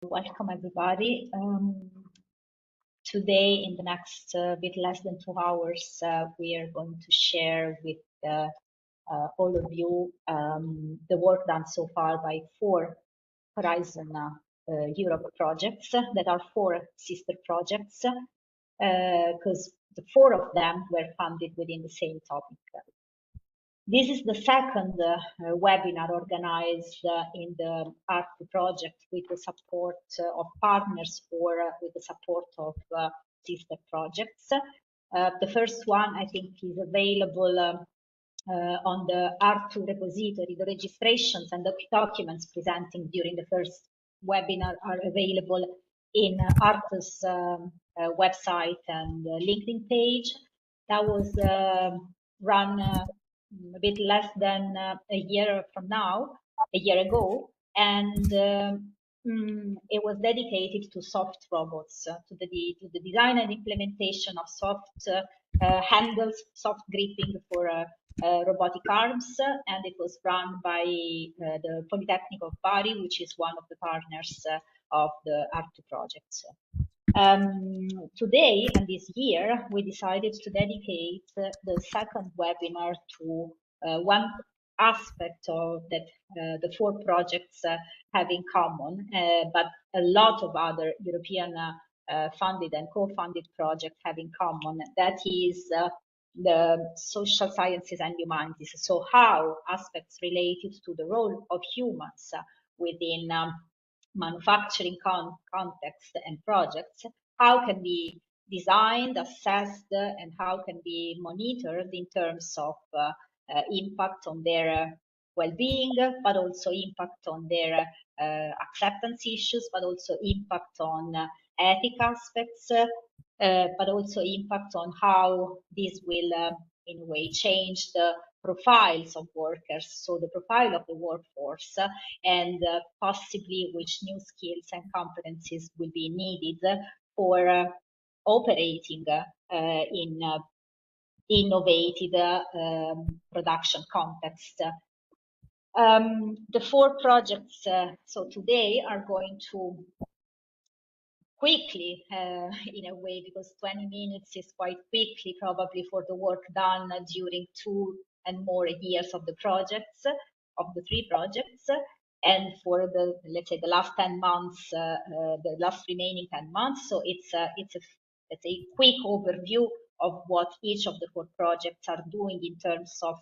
Welcome everybody. Today, in the next bit less than 2 hours, we are going to share with all of you the work done so far by 4 Horizon Europe projects that are 4 sister projects, because the 4 of them were funded within the same topic. This is the second webinar organized in the HARTU project with the support of partners or with the support of sister projects. The first one, I think, is available on the HARTU repository. The registrations and the documents presenting during the first webinar are available in HARTU's website and LinkedIn page. That was run a bit less than a year ago, and it was dedicated to soft robots, to the design and implementation of soft handles, soft gripping for robotic arms, and it was run by the Polytechnic of Bari, which is one of the partners of the HARTU projects. Today and this year, we decided to dedicate the second webinar to one aspect of that the 4 projects have in common, but a lot of other European funded and co-funded projects have in common. That is the social sciences and humanities. So how aspects related to the role of humans within manufacturing context and projects, how can be designed, assessed, and how can be monitored in terms of impact on their well-being, but also impact on their acceptance issues, but also impact on ethic aspects, but also impact on how this will in a way change the profiles of workers, so the profile of the workforce, and possibly which new skills and competencies will be needed for operating in innovative production context. The 4 projects so today are going to quickly, in a way, because 20 minutes is quite quickly probably for the work done during 2 and more years of the projects, of the 3 projects, and for the, let's say, the last 10 months, the last remaining 10 months. So it's a let's say quick overview of what each of the 4 projects are doing in terms of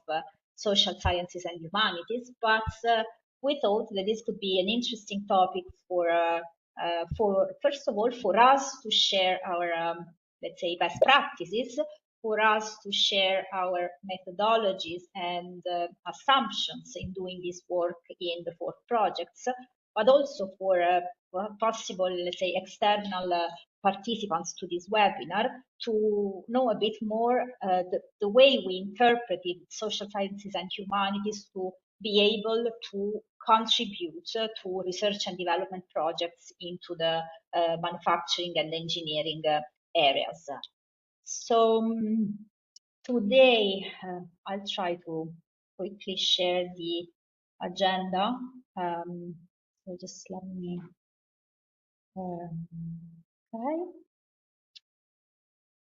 social sciences and humanities. But we thought that this could be an interesting topic for first of all, for us to share our, let's say, best practices, for us to share our methodologies and assumptions in doing this work in the 4 projects, but also for possible, let's say, external participants to this webinar to know a bit more the way we interpreted social sciences and humanities to be able to contribute to research and development projects into the manufacturing and engineering areas. So today I'll try to quickly share the agenda. So just let me, okay.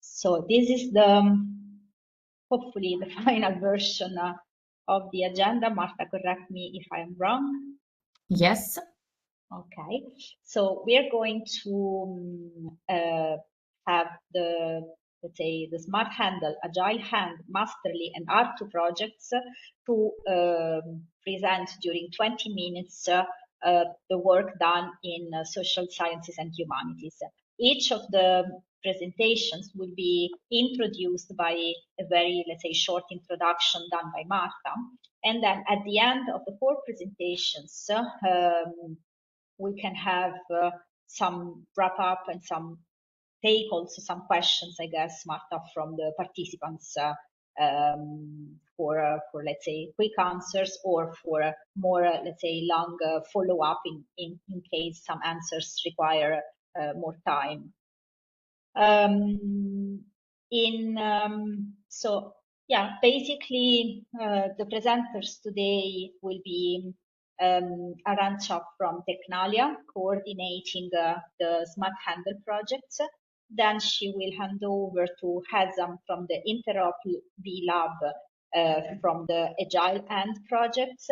So this is hopefully the final version of the agenda. Marta, correct me if I'm wrong. Yes. Okay, so we are going to have the, let's say, the SMARTHANDLE, AGILEHAND, MASTERLY, and HARTU projects to present during 20 minutes the work done in social sciences and humanities. Each of the presentations will be introduced by a very, let's say, short introduction done by Marta. And then at the end of the 4 presentations, we can have some wrap up and some take also some questions, I guess, Marta, from the participants for let's say quick answers, or for more let's say long follow up in case some answers require more time. So yeah, basically the presenters today will be Arantxa from Technalia, coordinating the SMARTHANDLE projects. Then she will hand over to Hezam from the Interoperability Lab from the AGILEHAND projects.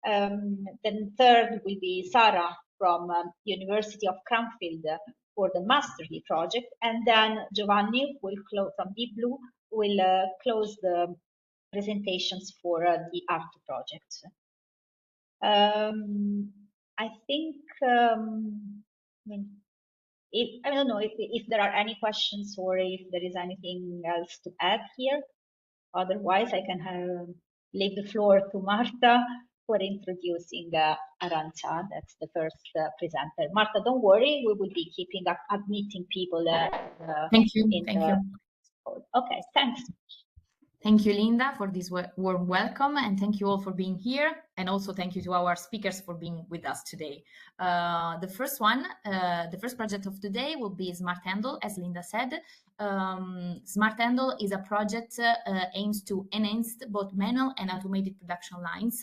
Then third will be Sarah from University of Cranfield for the Masterly project. And then Giovanni will close from Deep Blue, will close the presentations for the HARTU project. I think, I don't know if there are any questions or if there is anything else to add here. Otherwise, I can leave the floor to Marta for introducing Arantxa. That's the first presenter. Marta, don't worry, we will be keeping up admitting people. Thank you. Thank you. Okay, thanks. Thank you, Linda, for this warm welcome, and thank you all for being here. And also thank you to our speakers for being with us today. The first project of today will be SMARTHANDLE, as Linda said. SMARTHANDLE is a project aims to enhance both manual and automated production lines,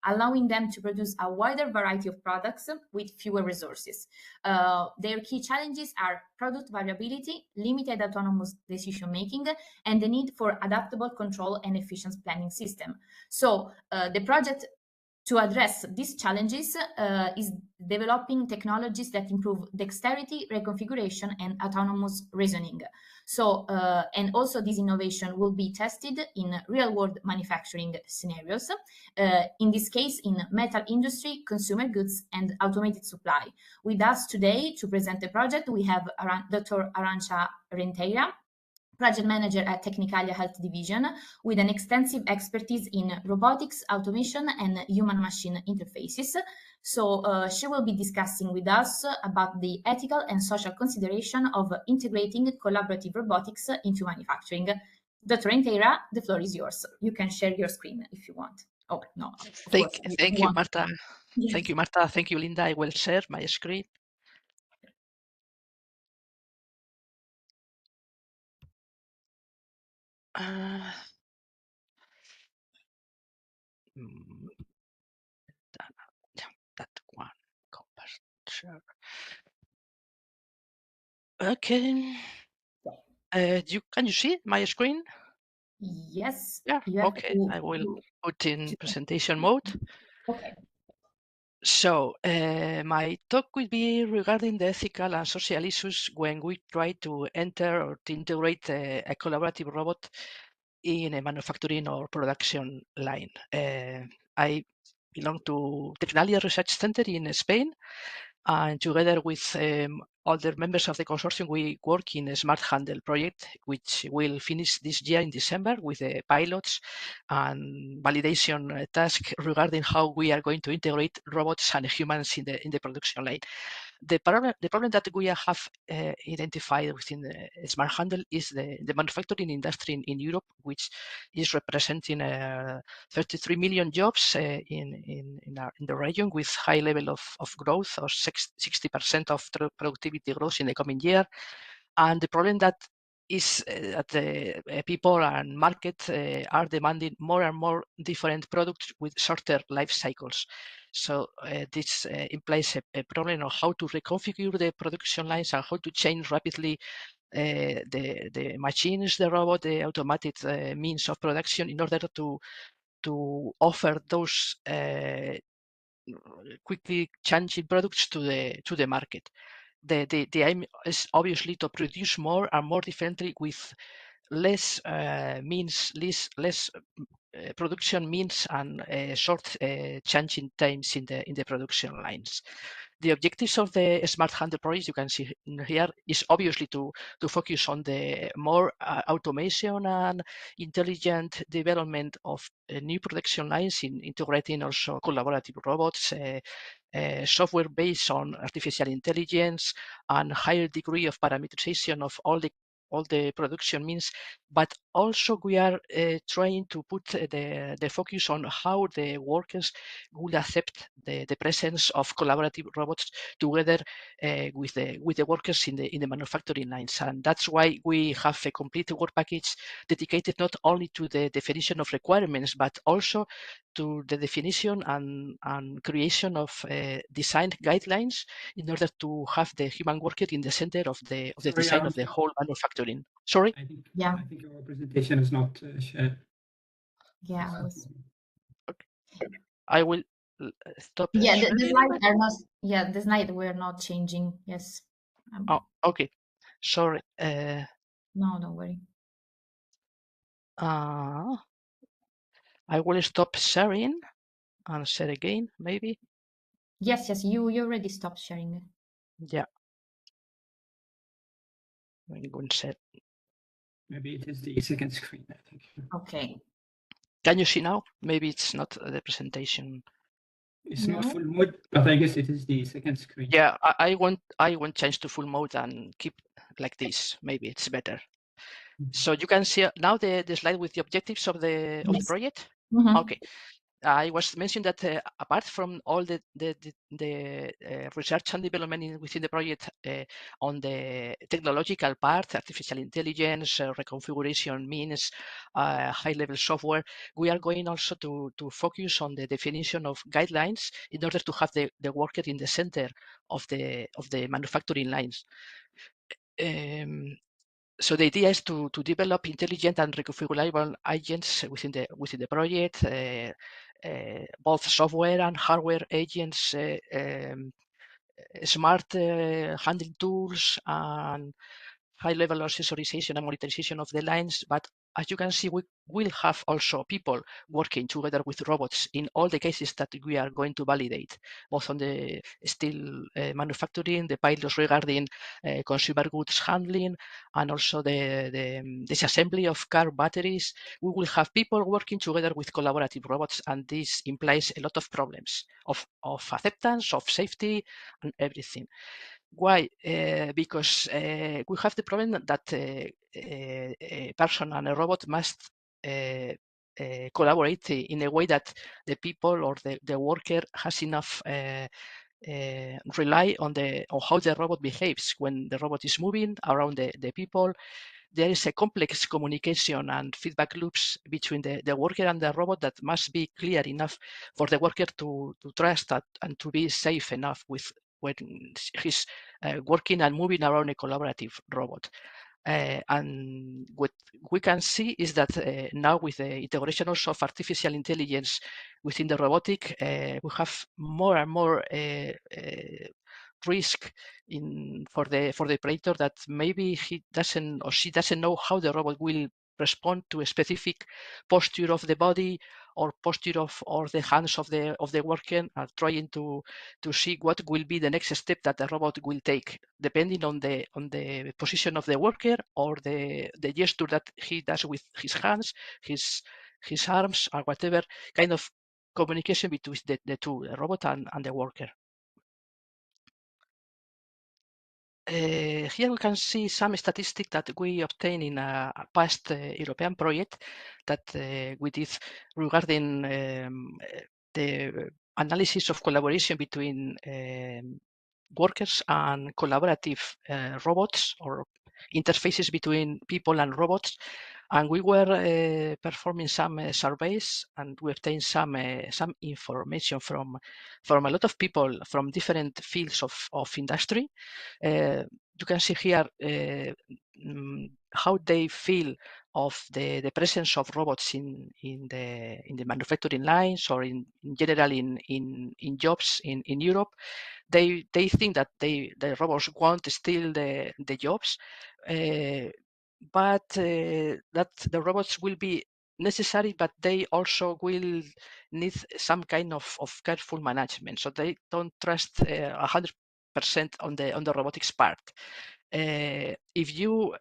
allowing them to produce a wider variety of products with fewer resources. Their key challenges are product variability, limited autonomous decision-making, and the need for adaptable control and efficient planning system. So the project to address these challenges is developing technologies that improve dexterity, reconfiguration, and autonomous reasoning. So, and also this innovation will be tested in real-world manufacturing scenarios, in this case in metal industry, consumer goods, and automated supply. With us today to present the project, we have Dr. Arantxa Renteria, project manager at Technicalia Health Division, with an extensive expertise in robotics, automation, and human-machine interfaces. So she will be discussing with us about the ethical and social consideration of integrating collaborative robotics into manufacturing. Dr. Renteria, the floor is yours. You can share your screen if you want. Oh, no. Thank you, Marta. Yes. Thank you, Marta. Thank you, Linda. I will share my screen. That one. Share. Okay. Can you see my screen? Yes. Yeah. Okay. I will put in presentation mode. Okay. So my talk will be regarding the ethical and social issues when we try to enter or to integrate a collaborative robot in a manufacturing or production line. I belong to Technalia Research Center in Spain, and together with other members of the consortium, we work in a SMARTHANDLE project, which will finish this year in December with the pilots and validation task regarding how we are going to integrate robots and humans in the production line. The problem that we have identified within the SMARTHANDLE is the manufacturing industry in Europe, which is representing 33 million jobs in the region, with high level of growth, or 60% of productivity growth in the coming year. And the problem that is that the people and market are demanding more and more different products with shorter life cycles. So this implies a problem of how to reconfigure the production lines and how to change rapidly the machines, the robot, the automated means of production in order to offer those quickly changing products to the market. The aim is obviously to produce more and more differently with less production means and short changing times in the production lines. The objectives of the SMARTHANDLE project, you can see here, is obviously to focus on the more automation and intelligent development of new production lines, in integrating also collaborative robots, software based on artificial intelligence, and higher degree of parameterization of all the production means, but also we are trying to put the focus on how the workers will accept the presence of collaborative robots together with the workers in the manufacturing lines. And that's why we have a complete work package dedicated not only to the definition of requirements, but also to the definition and creation of design guidelines in order to have the human worker in the center of the design of the whole manufacturing. Sorry? I think our presentation is not shared. Yeah. Okay. I will stop. Yeah, the slides are not. Yeah, the slide we're not changing. Yes. Oh, okay. Sorry. No, don't worry. I will stop sharing and share again, maybe. Yes, you already stopped sharing. Yeah. I'm going to share. Maybe it is the second screen, I think. Okay. Can you see now? Maybe it's not the presentation. It's not full mode, but I guess it is the second screen. Yeah, I want change to full mode and keep like this. Maybe it's better. So you can see now the slide with the objectives of the project. Okay. I was mentioning that apart from all the research and development within the project on the technological part, artificial intelligence, reconfiguration means, high-level software, we are going also to focus on the definition of guidelines in order to have the worker in the center of the manufacturing lines. So the idea is to develop intelligent and reconfigurable agents within the project, both software and hardware agents, smart handling tools, and high-level accessorization and monetization of the lines. But as you can see, we will have also people working together with robots in all the cases that we are going to validate, both on the steel manufacturing, the pilots regarding consumer goods handling, and also the disassembly of car batteries. We will have people working together with collaborative robots, and this implies a lot of problems of acceptance, of safety, and everything. Why? Because we have the problem that a person and a robot must collaborate in a way that the people or the worker has enough rely on how the robot behaves when the robot is moving around the people. There is a complex communication and feedback loops between the worker and the robot that must be clear enough for the worker to trust that and to be safe enough with when he's working and moving around a collaborative robot. And what we can see is that now with the integration also of artificial intelligence within the robotic, we have more and more risk for the operator that maybe he doesn't or she doesn't know how the robot will respond to a specific posture of the body or posture of or the hands of the worker, are trying to see what will be the next step that the robot will take, depending on the position of the worker or the gesture that he does with his hands, his arms, or whatever kind of communication between the two, the robot and the worker. Here we can see some statistics that we obtained in a past European project that we did regarding the analysis of collaboration between workers and collaborative robots or interfaces between people and robots. And we were performing some surveys, and we obtained some information from a lot of people from different fields of industry. You can see here how they feel of the presence of robots in the manufacturing lines or in general in jobs in Europe. They think that the robots want still the jobs, but that the robots will be necessary, but they also will need some kind of careful management. So they don't trust 100% on the robotics part. If you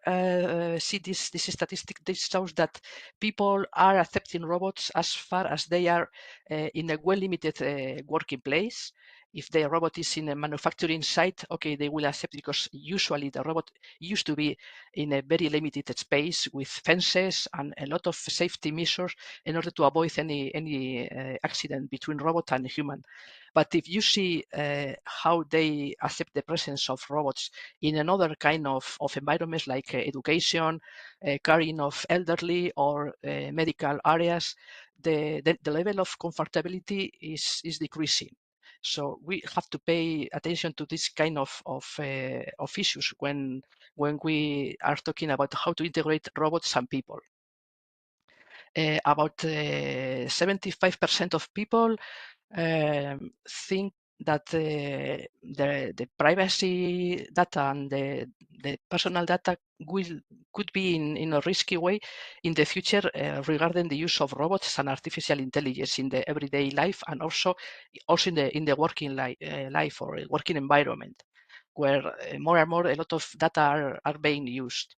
see this statistic, this shows that people are accepting robots as far as they are in a well-limited working place, if the robot is in a manufacturing site, okay, they will accept, because usually the robot used to be in a very limited space with fences and a lot of safety measures in order to avoid any accident between robot and human. But if you see how they accept the presence of robots in another kind of environments like education, caring of elderly, or medical areas, the level of comfortability is decreasing. So we have to pay attention to this kind of issues when we are talking about how to integrate robots and people. About 75% of people think that the privacy data and the personal data could be in a risky way in the future regarding the use of robots and artificial intelligence in the everyday life, and also in the working life or working environment, where more and more a lot of data are being used.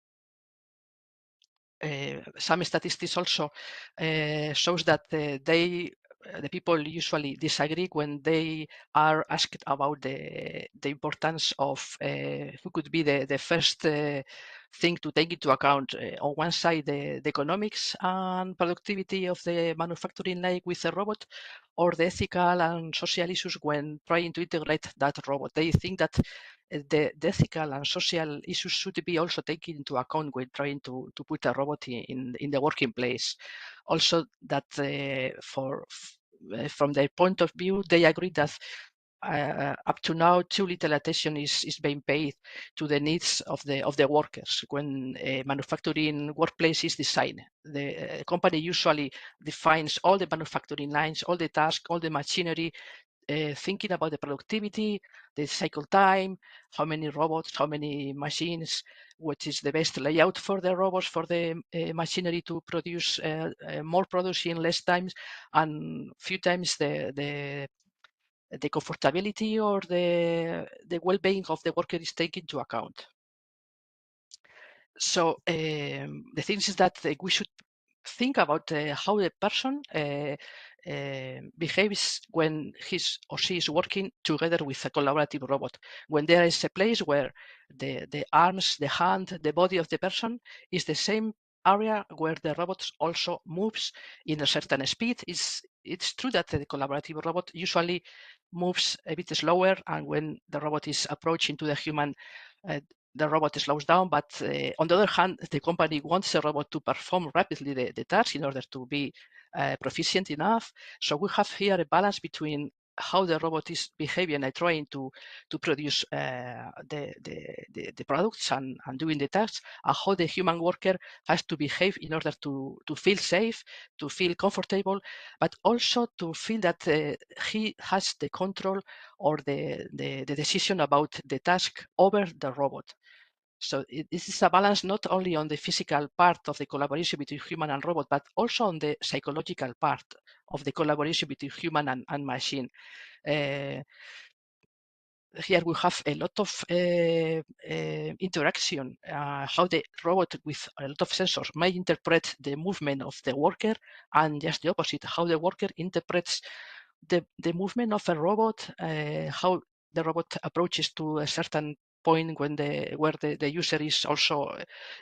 Some statistics also shows that the people usually disagree when they are asked about the importance of who could be the first thing to take into account. On one side, the economics and productivity of the manufacturing line with a robot, or the ethical and social issues when trying to integrate that robot. They think that the ethical and social issues should be also taken into account when trying to put a robot in the working place. Also, that from their point of view, they agree that up to now, too little attention is being paid to the needs of the workers when a manufacturing workplace is designed. The company usually defines all the manufacturing lines, all the tasks, all the machinery, thinking about the productivity, the cycle time, how many robots, how many machines, what is the best layout for the robots, for the machinery to produce more production in less times, and few times the comfortability or the well-being of the worker is taken into account. So the thing is that we should think about how the person behaves when his or she is working together with a collaborative robot. When there is a place where the arms, the hand, the body of the person is the same area where the robot also moves in a certain speed. It's true that the collaborative robot usually moves a bit slower, and when the robot is approaching to the human, the robot slows down. But on the other hand, the company wants a robot to perform rapidly the task in order to be proficient enough. So we have here a balance between how the robot is behaving and trying to produce the products and doing the tasks, and how the human worker has to behave in order to feel safe, to feel comfortable, but also to feel that he has the control or the decision about the task over the robot. So this is a balance not only on the physical part of the collaboration between human and robot, but also on the psychological part of the collaboration between human and machine. Here we have a lot of interaction, how the robot with a lot of sensors may interpret the movement of the worker, and just the opposite, how the worker interprets the movement of a robot, how the robot approaches to a certain point where the user is also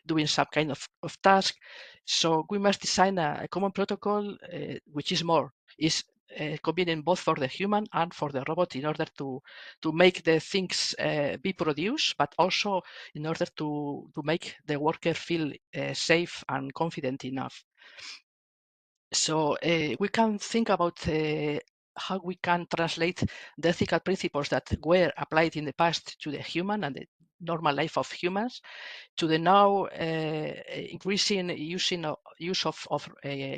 doing some kind of task. So we must design a common protocol which is convenient both for the human and for the robot, in order to make the things be produced, but also in order to make the worker feel safe and confident enough. So we can think about how we can translate the ethical principles that were applied in the past to the human and the normal life of humans to the now increasing use of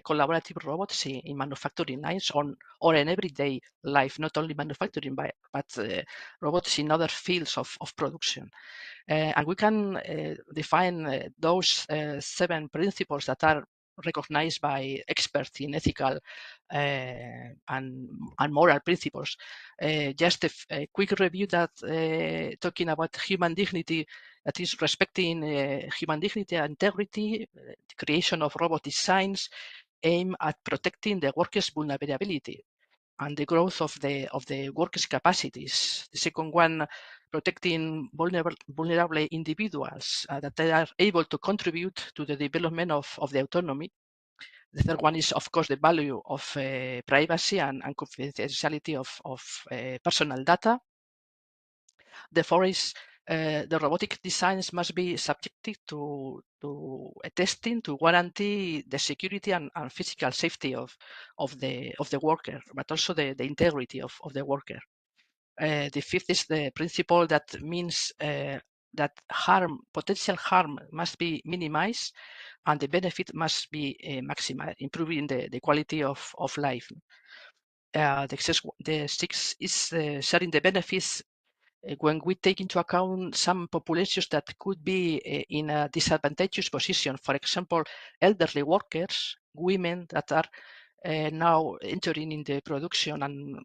collaborative robots in manufacturing lines or in everyday life, not only manufacturing, but robots in other fields of production. And we can define those 7 principles that are recognized by experts in ethical and moral principles. Just a quick review that talking about human dignity, that is respecting human dignity and integrity, the creation of robot designs aim at protecting the workers' vulnerability. the growth of the workers' capacities. The second one, protecting vulnerable individuals that they are able to contribute to the development of the autonomy. The third one is, of course, the value of privacy and confidentiality of personal data. The fourth is the robotic designs must be subjected to a testing to guarantee the security and physical safety of the worker, but also the integrity of the worker. The fifth is the principle that means that potential harm must be minimized and the benefit must be maximized, improving the quality of life. The sixth is sharing the benefits when we take into account some populations that could be in a disadvantageous position. For example, elderly workers, women that are now entering in the production and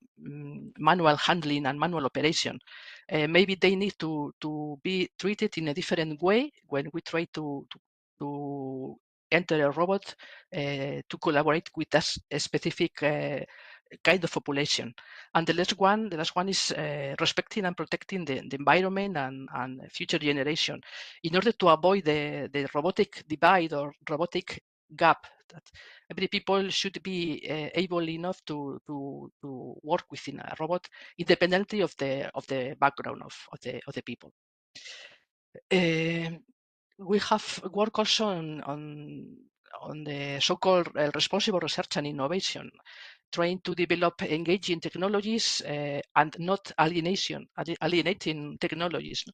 manual handling and manual operation. Maybe they need to be treated in a different way when we try to enter a robot to collaborate with a specific kind of population. And the last one is respecting and protecting the environment and future generation in order to avoid the robotic divide or robotic gap that every people should be able enough to work within a robot independently of the background of the people. We have worked also on the so-called responsible research and innovation, trying to develop engaging technologies and not alienating technologies.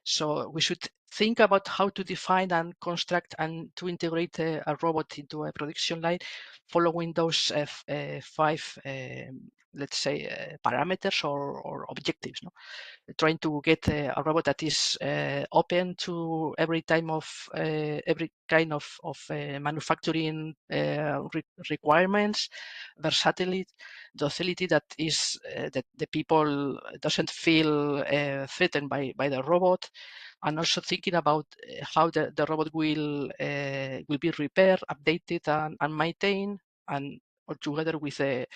So we should think about how to define and construct and to integrate a robot into a production line, following those five, let's say, parameters or objectives. No? Trying to get a robot that is open to every kind of manufacturing requirements, versatility, docility, that is that the people doesn't feel threatened by the robot, and also thinking about how the robot will be repaired, updated, and maintained, and or together with the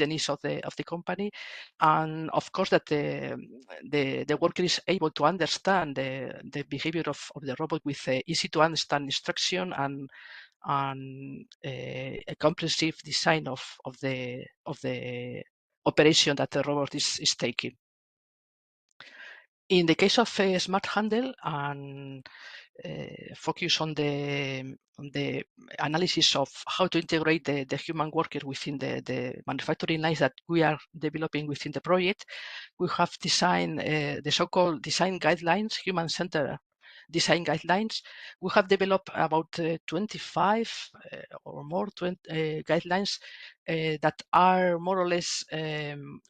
needs of the company, and of course that the worker is able to understand the behavior of the robot with easy to understand instruction and a comprehensive design of the operation that the robot is taking. In the case of SMARTHANDLE and focus on the analysis of how to integrate the human worker within the manufacturing lines that we are developing within the project, we have designed the so-called design guidelines, human-centered design guidelines. We have developed about 25 or more guidelines that are more or less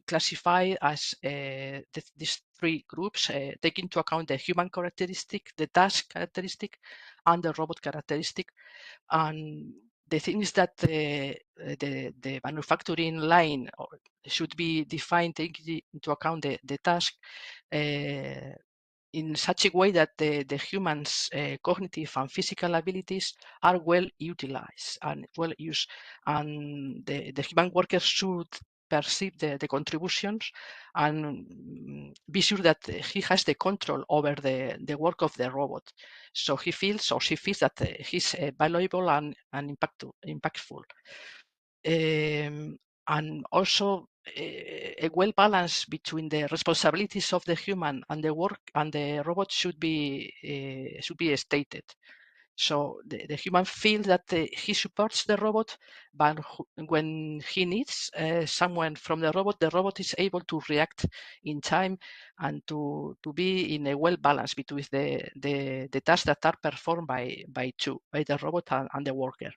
classified as these three groups, taking into account the human characteristic, the task characteristic, and the robot characteristic. And the thing is that the manufacturing line should be defined taking into account the task in such a way that the humans' cognitive and physical abilities are well utilized and well used, and the human worker should perceive the contributions and be sure that he has the control over the work of the robot, so he feels or she feels that he's valuable and impactful. And also a well balance between the responsibilities of the human and the work and the robot should be stated. So the human feels that he supports the robot, but when he needs someone from the robot is able to react in time and to be in a well balance between the tasks that are performed by the robot and the worker.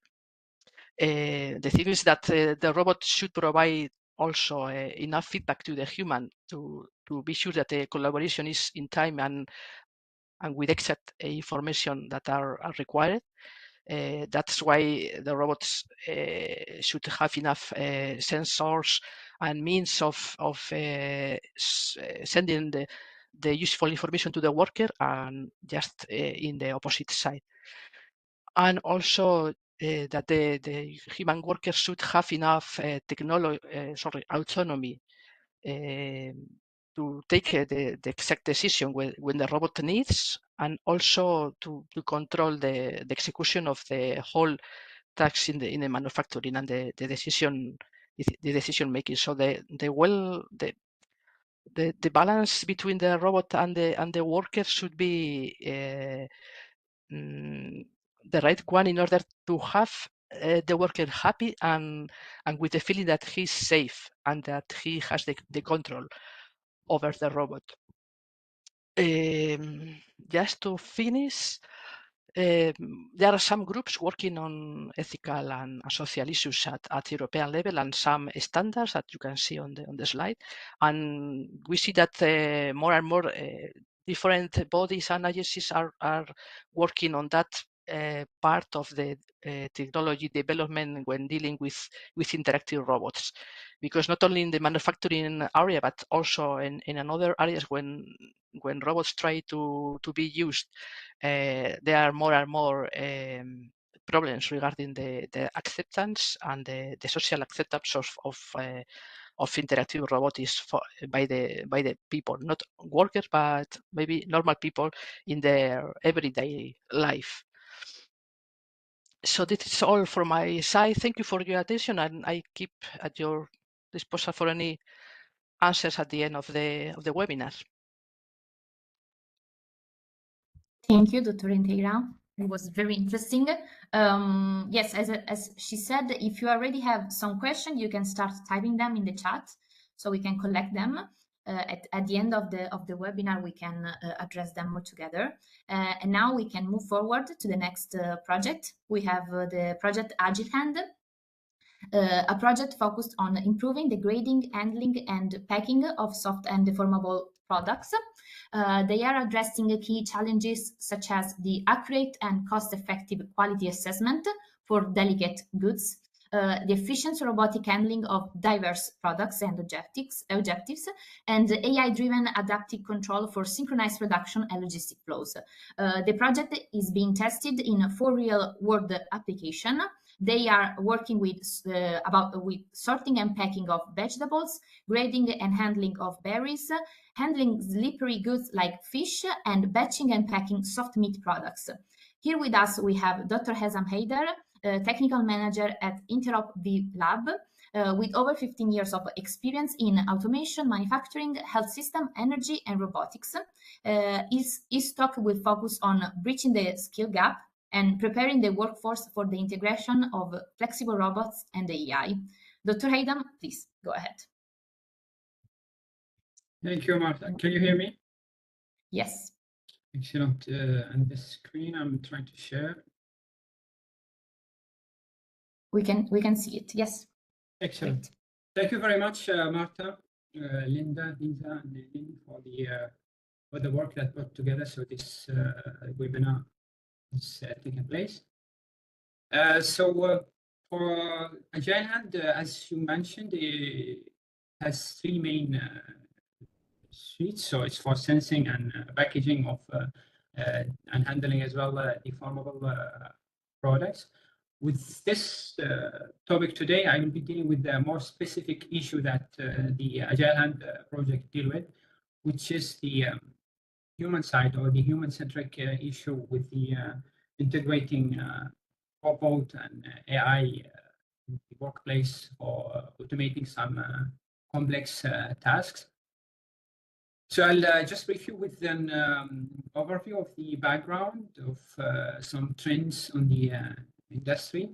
The thing is that the robot should provide also enough feedback to the human to be sure that the collaboration is in time and with exact information that are required. That's why the robots should have enough sensors and means of sending the useful information to the worker, and just in the opposite side. And also that the human workers should have enough autonomy to take the exact decision when the robot needs, and also to control the execution of the whole tasks in the manufacturing and the decision making. So the balance between the robot and the worker should be the right one, in order to have the worker happy and with the feeling that he's safe and that he has the control over the robot. Just to finish, there are some groups working on ethical and social issues at European level, and some standards that you can see on the slide. And we see that more and more different bodies and agencies are working on that part of the technology development when dealing with interactive robots, because not only in the manufacturing area but also in other areas, when robots try to be used, there are more and more problems regarding the acceptance and the social acceptance of interactive robotics by the people, not workers, but maybe normal people in their everyday life. So this is all from my side. Thank you for your attention, and I keep at your disposal for any answers at the end of the webinar. Thank you, Dr. Renteria. It was very interesting. Yes, as she said, if you already have some questions, you can start typing them in the chat so we can collect them. At the end of the webinar, we can address them all together. And now we can move forward to the next project. We have the project AGILEHAND, a project focused on improving the grading, handling, and packing of soft and deformable products. They are addressing key challenges such as the accurate and cost-effective quality assessment for delicate goods, the efficient robotic handling of diverse products and objectives, and AI-driven adaptive control for synchronized production and logistic flows. The project is being tested in 4 real-world applications. They are working with sorting and packing of vegetables, grading and handling of berries, handling slippery goods like fish, and batching and packing soft meat products. Here with us we have Dr. Hezam Haidar, technical manager at InteropV Lab, with over 15 years of experience in automation, manufacturing, health system, energy, and robotics. His talk will focus on bridging the skill gap and preparing the workforce for the integration of flexible robots and AI. Dr. Hezam, please go ahead. Thank you, Martha. Can you hear me? Yes. Excellent. And the screen I'm trying to share. We can see it. Yes. Excellent. Great. Thank you very much, Martha, Linda, Lisa, and Lynn for the work that put together so this webinar is taking place. So for AGILEHAND, as you mentioned, it has 3 main suites. So it's for sensing and packaging of and handling as well deformable products. With this topic today, I will be dealing with the more specific issue that the AGILEHAND project deal with, which is the human side, or the human-centric issue with the integrating robot and AI in the workplace for automating some complex tasks. So I'll just brief you with an overview of the background of some trends on the industry,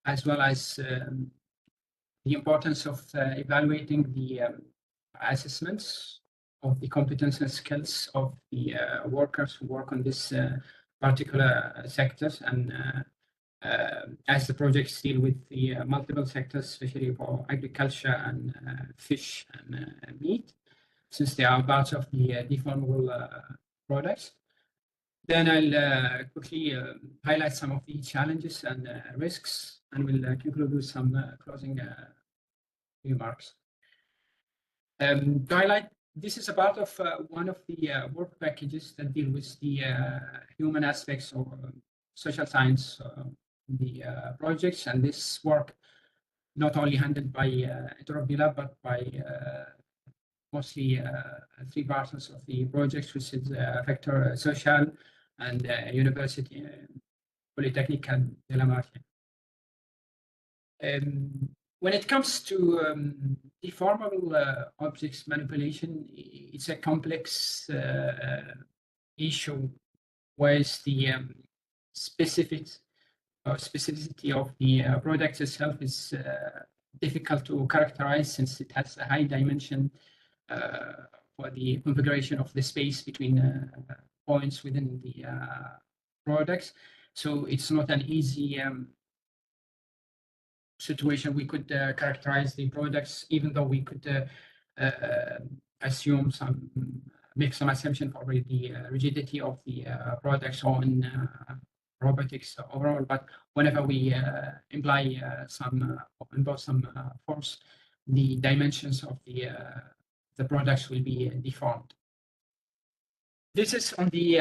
as well as the importance of evaluating the assessments of the competence and skills of the workers who work on this particular sectors, and as the projects deal with the multiple sectors, especially for agriculture and fish and meat, since they are parts of the deformable products. Then I'll quickly highlight some of the challenges and risks, and we'll conclude with some closing remarks. To highlight, this is a part of one of the work packages that deal with the human aspects of social science the projects, and this work not only handled by Interoperability, but by mostly 3 partners of the projects, which is Vector Social and University Polytechnical de la Marche. When it comes to deformable objects manipulation, it's a complex issue, whereas the specificity of the product itself is difficult to characterize, since it has a high dimension for the configuration of the space between points within the products. So it's not an easy situation. We could characterize the products, even though we could make some assumption for the rigidity of the products on robotics overall. But whenever we imply some force, the dimensions of the products will be deformed. This is on the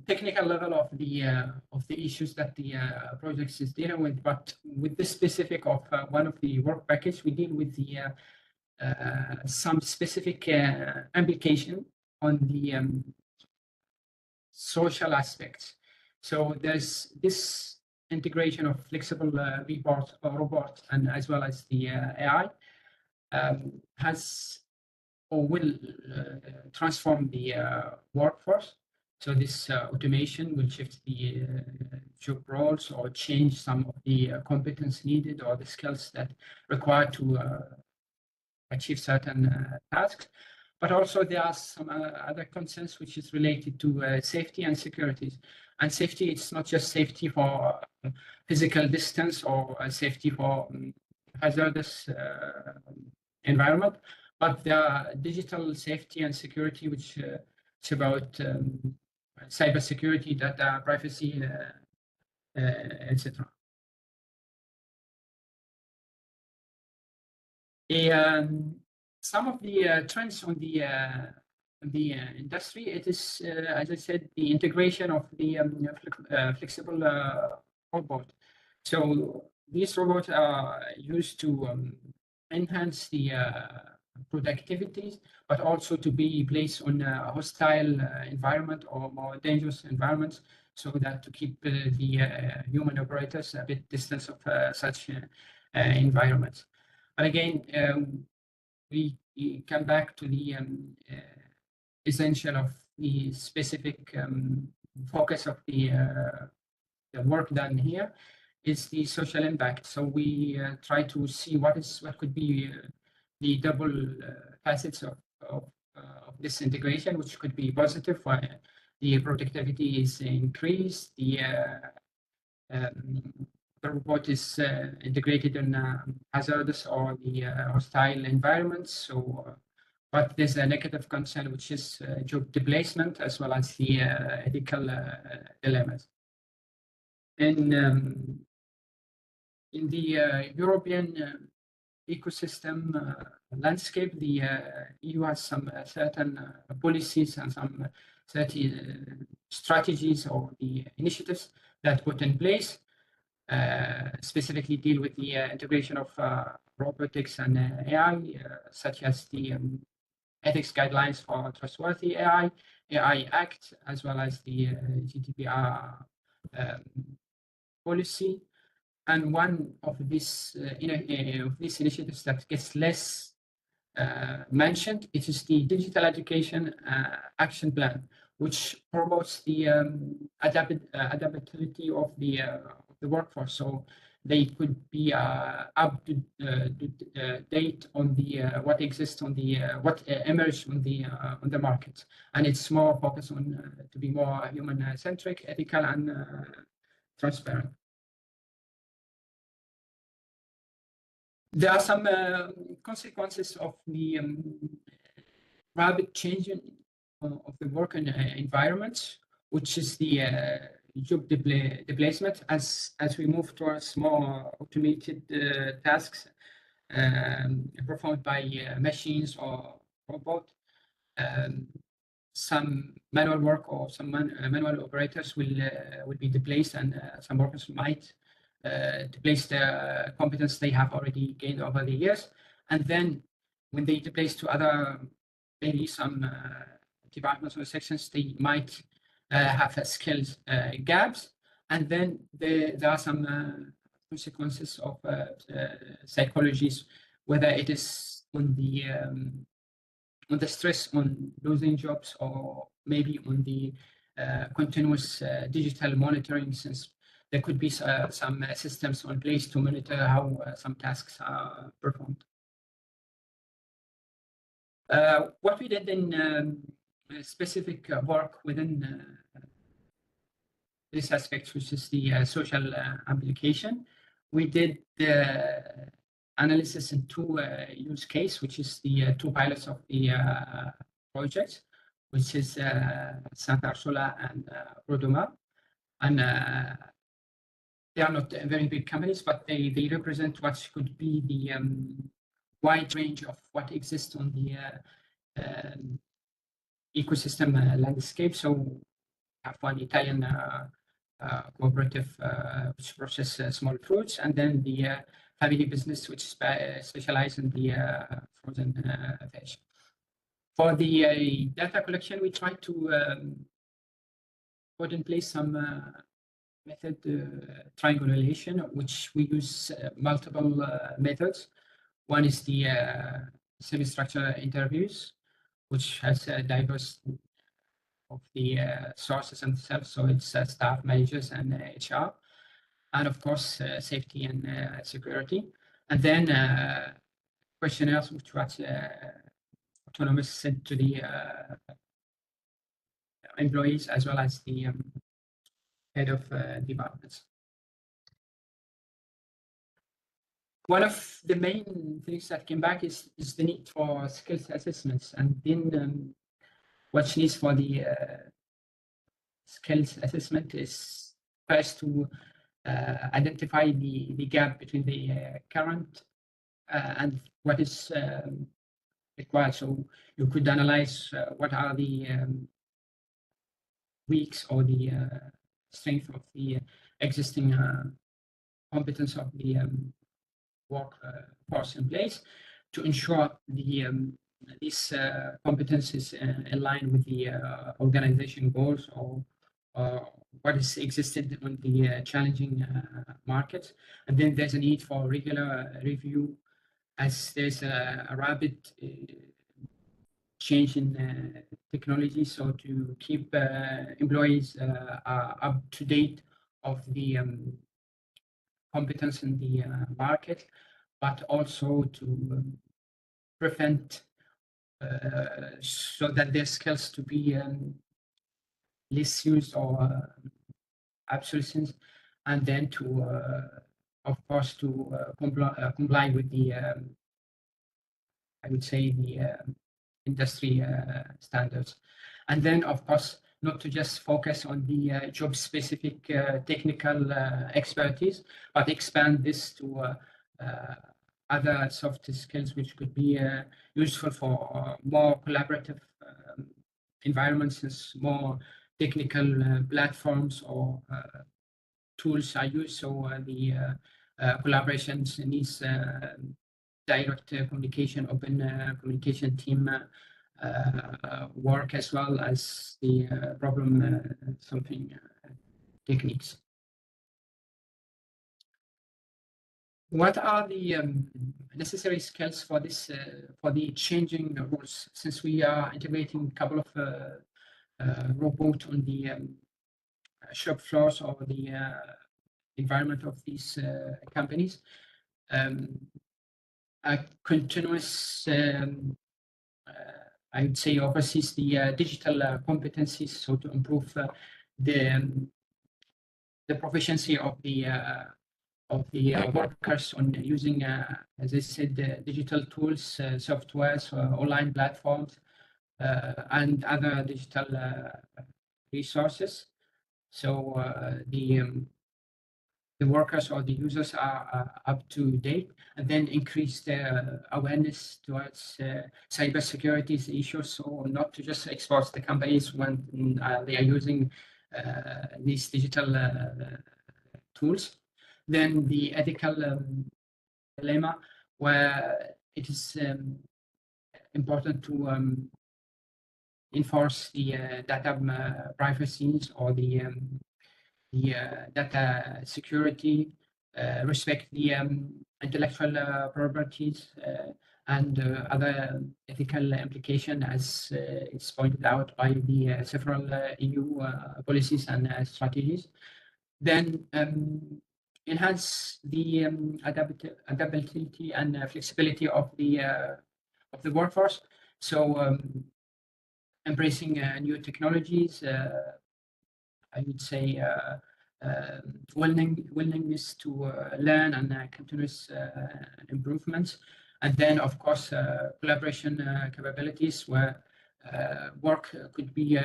technical level of the issues that the project is dealing with. But with this specific of one of the work package, we deal with the some specific application on the social aspects. So there's this integration of flexible robot and as well as the AI has or will transform the workforce. So this automation will shift the job roles or change some of the competence needed or the skills that required to achieve certain tasks. But also there are some other concerns which is related to safety and security. And safety, it's not just safety for physical distance or safety for hazardous environment, but the digital safety and security, which is about cybersecurity, data privacy, etc. Some of the trends on the industry, it is, as I said, the integration of the flexible robot. So these robots are used to enhance the productivity, but also to be placed on a hostile environment or more dangerous environments, so that to keep the human operators a bit distance of such environments. But again, we come back to the essential of the specific focus of the work done here is the social impact. So we try to see what could be the double facets of this integration, which could be positive, where the productivity is increased, the robot is integrated in hazardous or the hostile environments. So, but there's a negative concern, which is job displacement, as well as the ethical dilemmas. In the European ecosystem landscape, the EU has some certain policies and some certain strategies or the initiatives that put in place, specifically deal with the integration of robotics and AI, such as the ethics guidelines for trustworthy AI Act, as well as the GDPR policy. And one of these initiatives that gets less mentioned, it is the Digital Education Action Plan, which promotes the adaptability of the workforce. So they could be up to date on the what exists on the what emerged on the market, and it's more focused on to be more human-centric, ethical, and transparent. There are some consequences of the rapid change of the work environment, which is the job displacement as we move towards more automated tasks performed by machines or robots. Some manual work or some manual operators will be displaced, and some workers might to place the competence they have already gained over the years. And then when they place to other, maybe some departments or sections, they might have skills gaps. And then there are some consequences of psychologies, whether it is on the stress on losing jobs, or maybe on the continuous digital monitoring, since there could be some systems in place to monitor how some tasks are performed. What we did in specific work within this aspect, which is the social application, we did the analysis in two use cases, which is the two pilots of the project, which is Santa Ursula and Rodoma. And they are not very big companies, but they represent what could be the wide range of what exists on the ecosystem landscape. So we have one Italian cooperative which processes small fruits, and then the family business which specializes in the frozen veg. For the data collection, we tried to put in place some method triangulation, which we use multiple methods. One is the semi-structured interviews, which has a diverse of the sources themselves, so it's staff, managers, and HR, and of course safety and security, and then questionnaires which was autonomous sent to the employees as well as the head of departments. One of the main things that came back is the need for skills assessments, and then what's needs for the skills assessment is first to identify the gap between the current and what is required. So you could analyze what are the weaks or the strength of the existing competence of the workforce in place to ensure the these competencies align with the organization goals or what is existed on the challenging market. And then there's a need for regular review, as there's a rapid change in technology. So to keep employees up to date of the competence in the market, but also to prevent so that their skills to be less used or obsolescence, and then to, of course, to comply with the, I would say, the industry standards. And then, of course, not to just focus on the job-specific technical expertise, but expand this to other soft skills which could be useful for more collaborative environments, as more technical platforms or tools are used. So the collaborations needs direct communication, open communication team work, as well as the problem solving techniques. What are the necessary skills for this for the changing rules? Since we are integrating a couple of robots on the shop floors or the environment of these companies, a continuous, I would say, oversees the digital competencies, so to improve the proficiency of the workers on using, as I said, digital tools, softwares, online platforms, and other digital resources. So the workers or the users are up to date, and then increase their awareness towards cybersecurity issues. So not to just expose the companies when they are using these digital tools. Then the ethical dilemma, where it is important to enforce the data privacy or the data security, respect the intellectual properties, and other ethical implication, as it's pointed out by the several EU policies and strategies. Then enhance the adaptability and flexibility of the workforce. So embracing new technologies, I would say willingness to learn and continuous improvements. And then, of course, collaboration capabilities, where work could be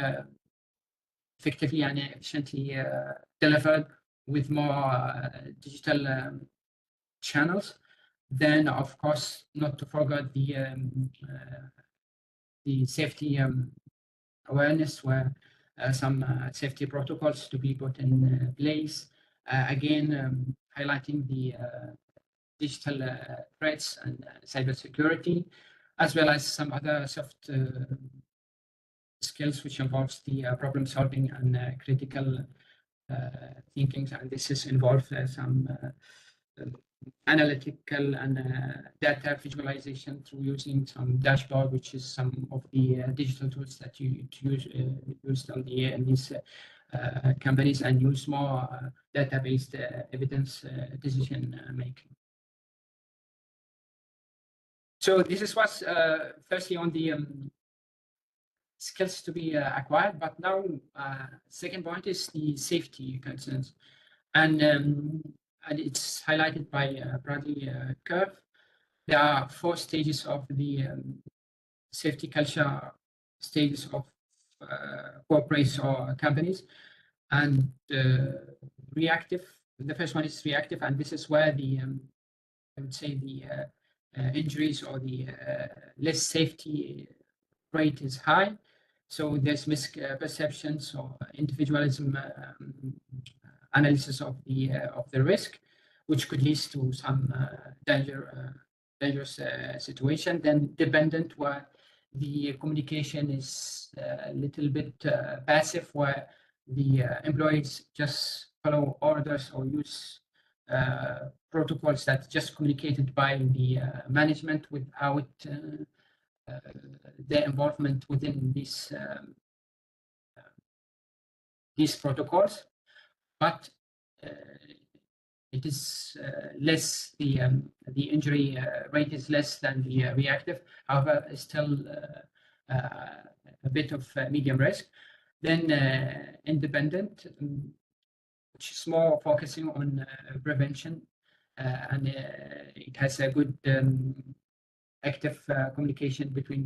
effectively and efficiently delivered with more digital channels. Then, of course, not to forget the safety awareness, where some safety protocols to be put in place. Again, highlighting the digital threats and cybersecurity, as well as some other soft skills which involves the problem solving and critical thinking. And this is involved some analytical and data visualization through using some dashboard, which is some of the digital tools that you used on in these companies, and use more data-based evidence decision making. So this is what's firstly on the skills to be acquired, but now second point is the safety concerns, and it's highlighted by Bradley curve. There are 4 stages of the safety culture stages of corporates or companies, and reactive. The first one is reactive, and this is where the I would say the injuries or the less safety rate is high. So there's misperceptions or individualism analysis of the risk, which could lead to some dangerous situation. Then dependent, where the communication is a little bit passive, where the employees just follow orders or use protocols that just communicated by the management without their involvement within these protocols. But it is less, the injury rate is less than the reactive, however, still a bit of medium risk. Then independent, which is more focusing on prevention, and it has a good active communication between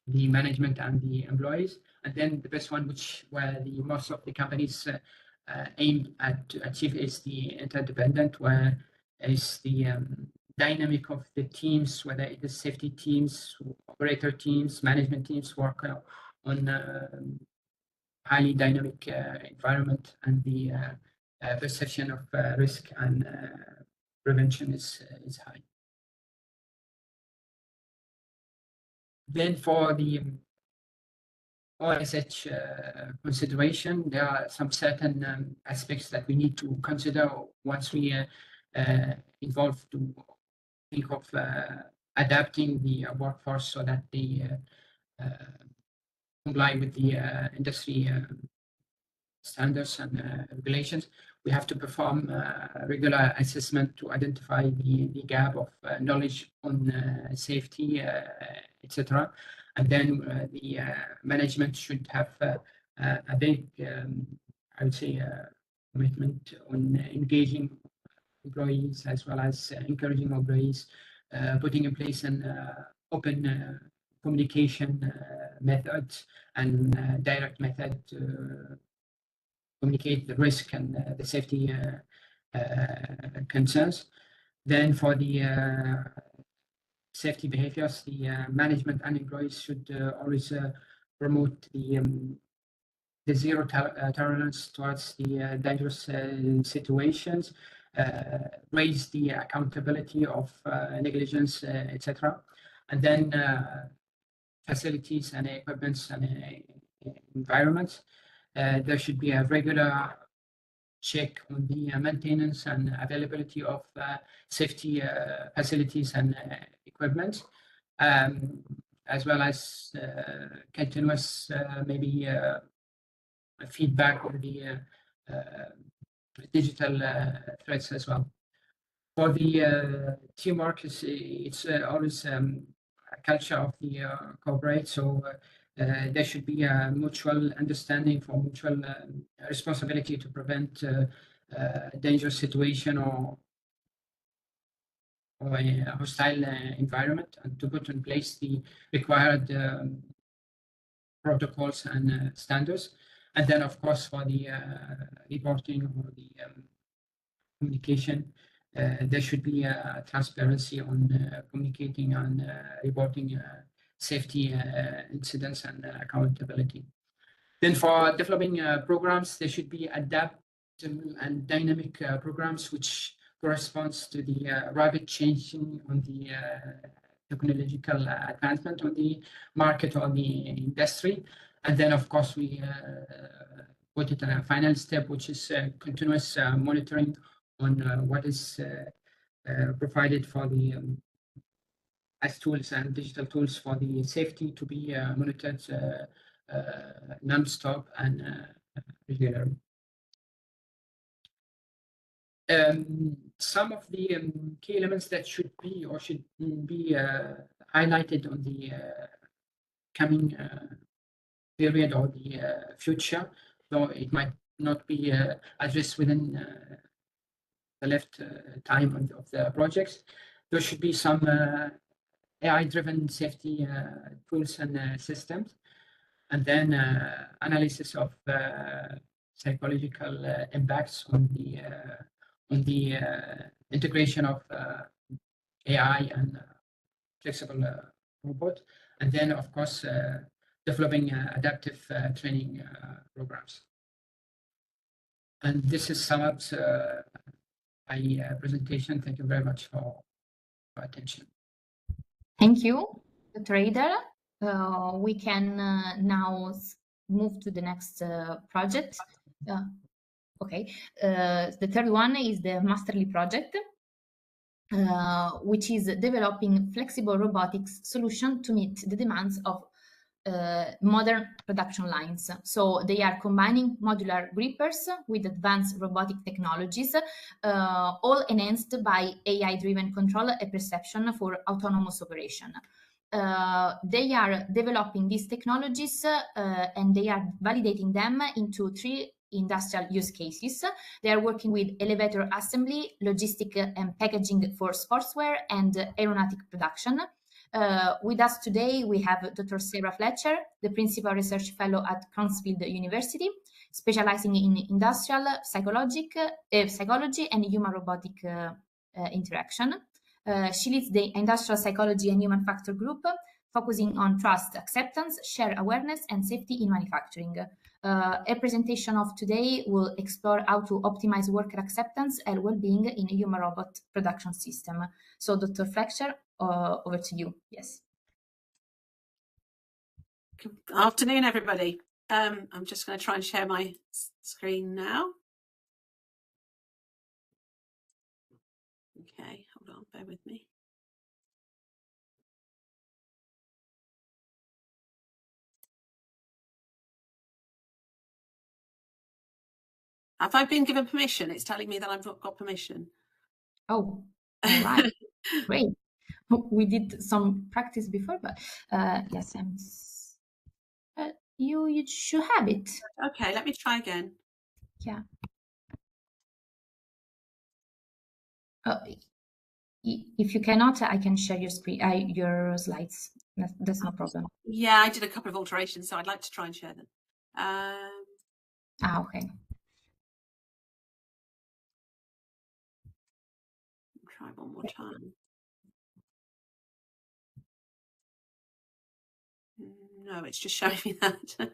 the management and the employees. And then the best one, where the most of the companies aim at to achieve, is the interdependent, where is the dynamic of the teams, whether it is safety teams, operator teams, management teams, work on highly dynamic environment, and the perception of risk and prevention is high. Then for the OSH consideration, there are some certain aspects that we need to consider once we evolve to think of adapting the workforce so that they comply with the industry standards and regulations. We have to perform regular assessment to identify the gap of knowledge on safety, etc. And then the management should have a big, I would say, commitment on engaging employees, as well as encouraging employees, putting in place an open communication methods and direct method to communicate the risk and the safety concerns. Then for the safety behaviors, the management and employees should always promote the the zero tolerance towards the dangerous situations, raise the accountability of negligence, etc. And then facilities and equipments and environments. There should be a regular check on the maintenance and availability of safety facilities and equipment, as well as continuous maybe feedback on the digital threats as well. For the teamwork, it's always a culture of the corporate, so there should be a mutual understanding for mutual responsibility to prevent dangerous situation or a hostile environment, and to put in place the required protocols and standards. And then, of course, for the reporting or the communication, there should be a transparency on communicating and reporting safety incidents and accountability. Then for developing programs, there should be adaptive and dynamic programs which corresponds to the rapid changing on the technological advancement on the market or the industry. And then, of course, we put it in a final step, which is continuous monitoring on what is provided for the as tools and digital tools for the safety to be monitored non-stop and regularly. Some of the key elements that should be highlighted on the coming period or the future, though it might not be addressed within the left time of the projects. There should be some AI-driven safety tools and systems, and then analysis of psychological impacts on the integration of AI and flexible robot, and then, of course, developing adaptive training programs. And this is sum up my presentation. Thank you very much for your attention. Thank you, Dr. Haidar. We can now move to the next project. Okay, the third one is the Masterly project, which is developing flexible robotics solution to meet the demands of modern production lines. So they are combining modular grippers with advanced robotic technologies, all enhanced by AI-driven control and perception for autonomous operation. They are developing these technologies and they are validating them into 3 industrial use cases. They are working with elevator assembly, logistic and packaging for sportswear, and aeronautic production. With us today, we have Dr. Sarah Fletcher, the Principal Research Fellow at Cronsfield University, specializing in industrial psychology and human-robotic interaction. She leads the Industrial Psychology and Human Factor Group, focusing on trust, acceptance, shared awareness, and safety in manufacturing. A presentation of today will explore how to optimize worker acceptance and well-being in a human-robot production system. So, Dr. Fletcher, over to you. Yes. Good afternoon, everybody. I'm just going to try and share my screen now. Okay, hold on, bear with me. Have I been given permission? It's telling me that I've not got permission. Oh, all right. Great. We did some practice before, but yes, you should have it. Okay, let me try again. Yeah. If you cannot, I can share your screen, your slides. That's no problem. Yeah, I did a couple of alterations, so I'd like to try and share them. Okay. Try one more time. No, it's just showing me that.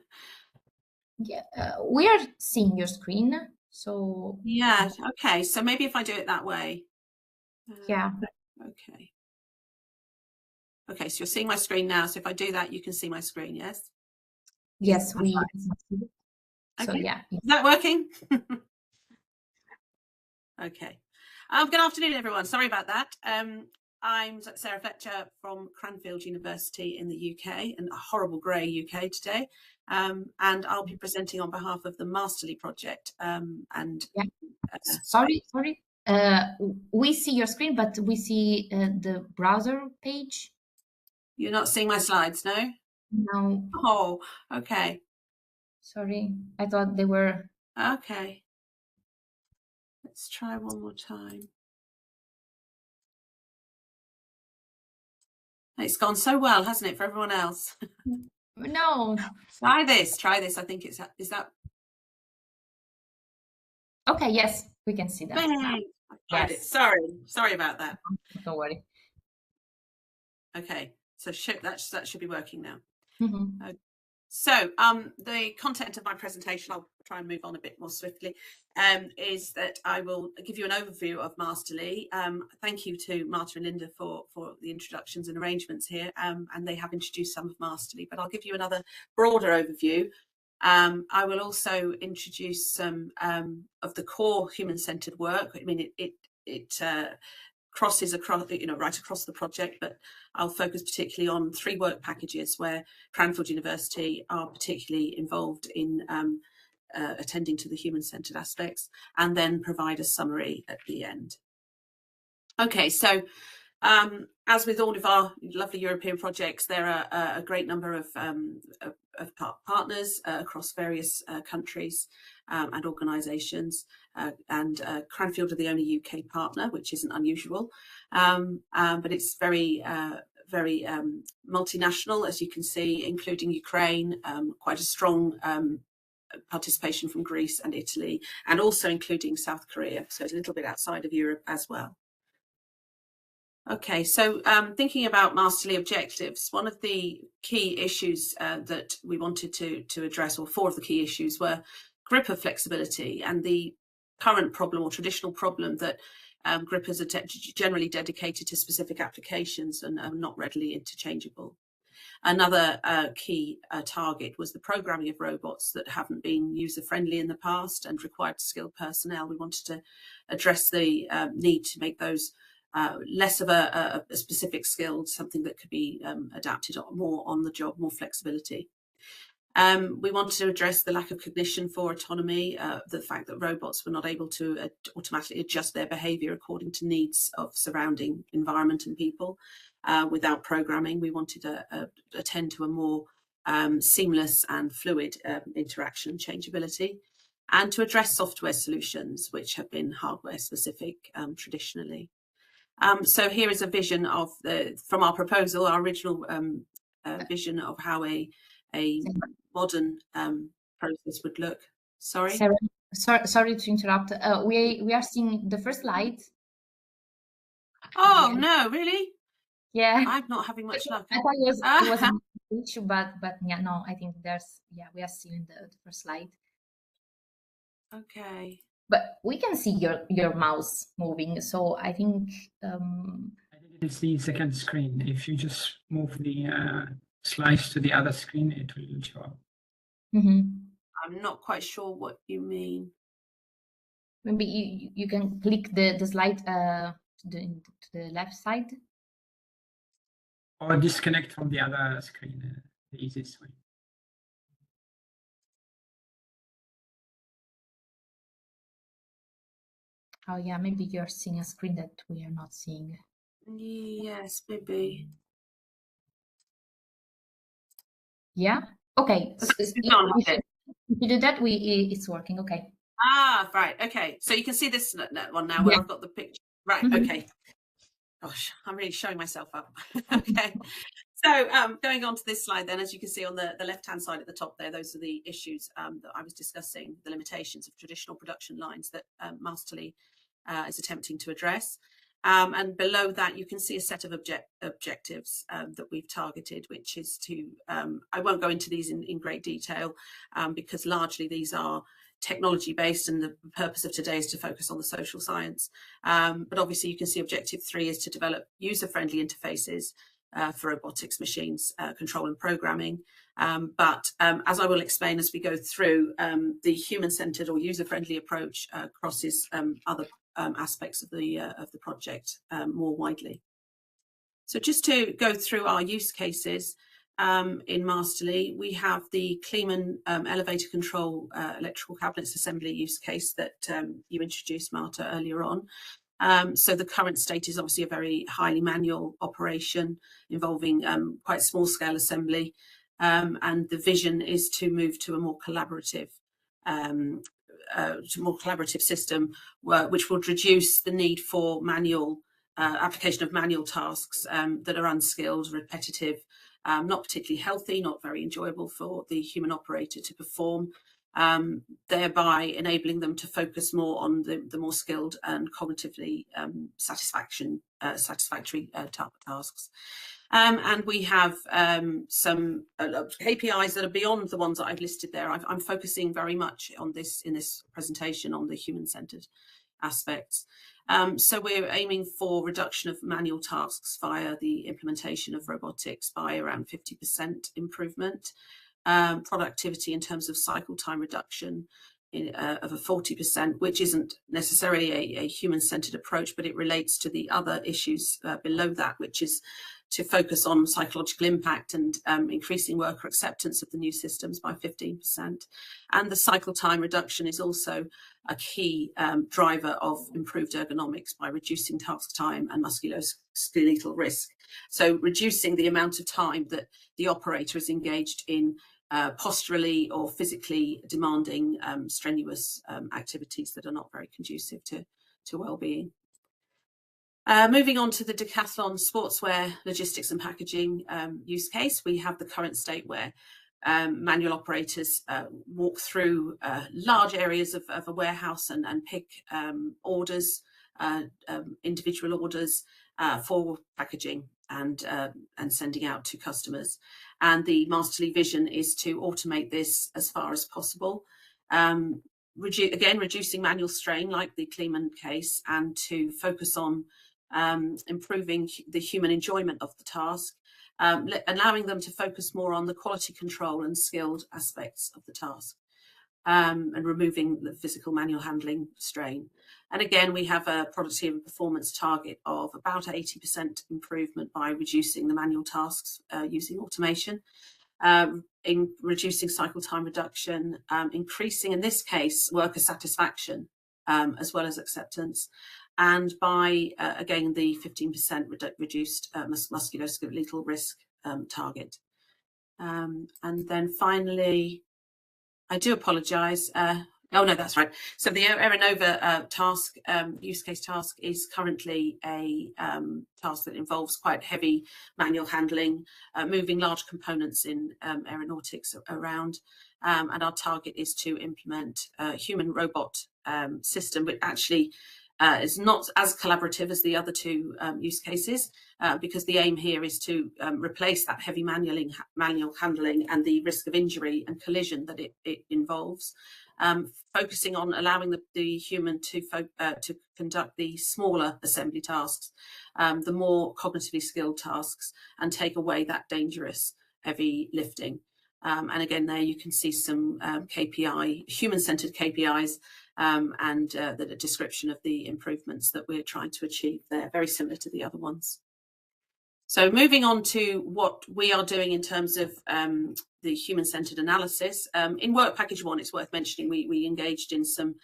Yeah, we are seeing your screen. So yeah, okay. So maybe if I do it that way. Yeah. Okay. Okay, so you're seeing my screen now. So if I do that, you can see my screen, yes? Yes, we. So Okay. yeah. Is that working? Okay. Good afternoon, everyone. Sorry about that. I'm Sarah Fletcher from Cranfield University in the UK, and a horrible grey UK today. And I'll be presenting on behalf of the Masterly project. Sorry. We see your screen, but we see the browser page. You're not seeing my slides, no? No. Oh, okay. Sorry, I thought they were. Okay. Let's try one more time. It's gone so well, hasn't it, for everyone else? No. Try this. I think is that. Okay, yes, we can see that. Yes. Sorry about that. Don't worry. Okay, so that should be working now. Mm-hmm. So the content of my presentation, I'll try and move on a bit more swiftly, is that I will give you an overview of Masterly. Thank you to Marta and Linda for the introductions and arrangements here, and they have introduced some of Masterly, but I'll give you another broader overview. I will also introduce some of the core human-centered work. I mean, it crosses across, right across the project, but I'll focus particularly on 3 work packages where Cranfield University are particularly involved in attending to the human-centered aspects, and then provide a summary at the end. Okay, so as with all of our lovely European projects, there are a great number of partners across various countries and organisations, and Cranfield are the only UK partner, which isn't unusual, but it's very multinational, as you can see, including Ukraine, quite a strong participation from Greece and Italy, and also including South Korea, so it's a little bit outside of Europe as well. Okay, so thinking about Masterly objectives, one of the key issues that we wanted to address, or 4 of the key issues, were gripper flexibility and the current problem or traditional problem that grippers are generally dedicated to specific applications and are not readily interchangeable. Another key target was the programming of robots that haven't been user-friendly in the past and required skilled personnel. We wanted to address the need to make those less of a specific skill, something that could be adapted more on the job, more flexibility. We wanted to address the lack of cognition for autonomy, the fact that robots were not able to automatically adjust their behaviour according to needs of surrounding environment and people without programming. We wanted to attend to a more seamless and fluid interaction and changeability, and to address software solutions which have been hardware specific traditionally. So here is a vision of from our proposal, our original vision of how a modern process would look. Sorry? Sorry to interrupt. We are seeing the first slide. Oh, no, really? Yeah. I'm not having much luck. I thought it was an issue, but yeah, no, I think we are seeing the first slide. Okay. But we can see your mouse moving, so I think I think it is the second screen. If you just move the slides to the other screen, it will show up. Mm-hmm. I'm not quite sure what you mean. Maybe you can click the slide to the left side. Or disconnect from the other screen, the easiest way. Oh yeah, maybe you're seeing a screen that we are not seeing. Yes, maybe. Yeah. Okay. So if you do that, it's working. Okay. Ah, right. Okay. So you can see this one now where I've got the picture. Right. Okay. Gosh, I'm really showing myself up. Okay. So going on to this slide then, as you can see on the left-hand side at the top there, those are the issues that I was discussing, the limitations of traditional production lines that Masterly is attempting to address. And below that, you can see a set of objectives that we've targeted, which is to, I won't go into these in great detail because largely these are technology based, and the purpose of today is to focus on the social science. But obviously you can see objective 3 is to develop user-friendly interfaces for robotics machines, control and programming. But as I will explain as we go through, the human-centered or user-friendly approach crosses other aspects of the project more widely. So just to go through our use cases in Masterly, we have the Kleeman elevator control electrical cabinets assembly use case that you introduced, Marta, earlier on. So the current state is obviously a very highly manual operation involving quite small scale assembly, and the vision is to move to a more collaborative system, which would reduce the need for manual application of manual tasks that are unskilled, repetitive, not particularly healthy, not very enjoyable for the human operator to perform, thereby enabling them to focus more on the more skilled and cognitively satisfactory tasks. And we have some KPIs that are beyond the ones that I've listed there. I'm focusing very much on this in this presentation on the human-centered aspects. So we're aiming for reduction of manual tasks via the implementation of robotics by around 50% improvement, productivity in terms of cycle time reduction of a 40%, which isn't necessarily a human-centered approach, but it relates to the other issues below that, which is to focus on psychological impact and increasing worker acceptance of the new systems by 15%. And the cycle time reduction is also a key driver of improved ergonomics by reducing task time and musculoskeletal risk. So reducing the amount of time that the operator is engaged in posturally or physically demanding strenuous activities that are not very conducive to well-being. Moving on to the decathlon sportswear, logistics and packaging use case, we have the current state where manual operators walk through large areas of a warehouse and pick orders, individual orders for packaging and sending out to customers. And the Masterly vision is to automate this as far as possible. Again, reducing manual strain like the Kleeman case, and to focus on improving the human enjoyment of the task, allowing them to focus more on the quality control and skilled aspects of the task, and removing the physical manual handling strain. And again, we have a productivity and performance target of about 80% improvement by reducing the manual tasks using automation, in reducing cycle time reduction, increasing, in this case, worker satisfaction as well as acceptance, and by, again, the 15% reduced musculoskeletal risk target. And then finally, I do apologise. Oh, no, that's right. So the Aeronova task, use case task, is currently a task that involves quite heavy manual handling, moving large components in aeronautics around. And our target is to implement a human-robot system, which actually is not as collaborative as the other two use cases, because the aim here is to replace that heavy manual handling and the risk of injury and collision that it involves, focusing on allowing the human to conduct the smaller assembly tasks, the more cognitively skilled tasks, and take away that dangerous heavy lifting. And again, there you can see some human-centered KPIs, and the description of the improvements that we're trying to achieve there, very similar to the other ones. So moving on to what we are doing in terms of the human-centered analysis. In work package 1, it's worth mentioning we engaged in some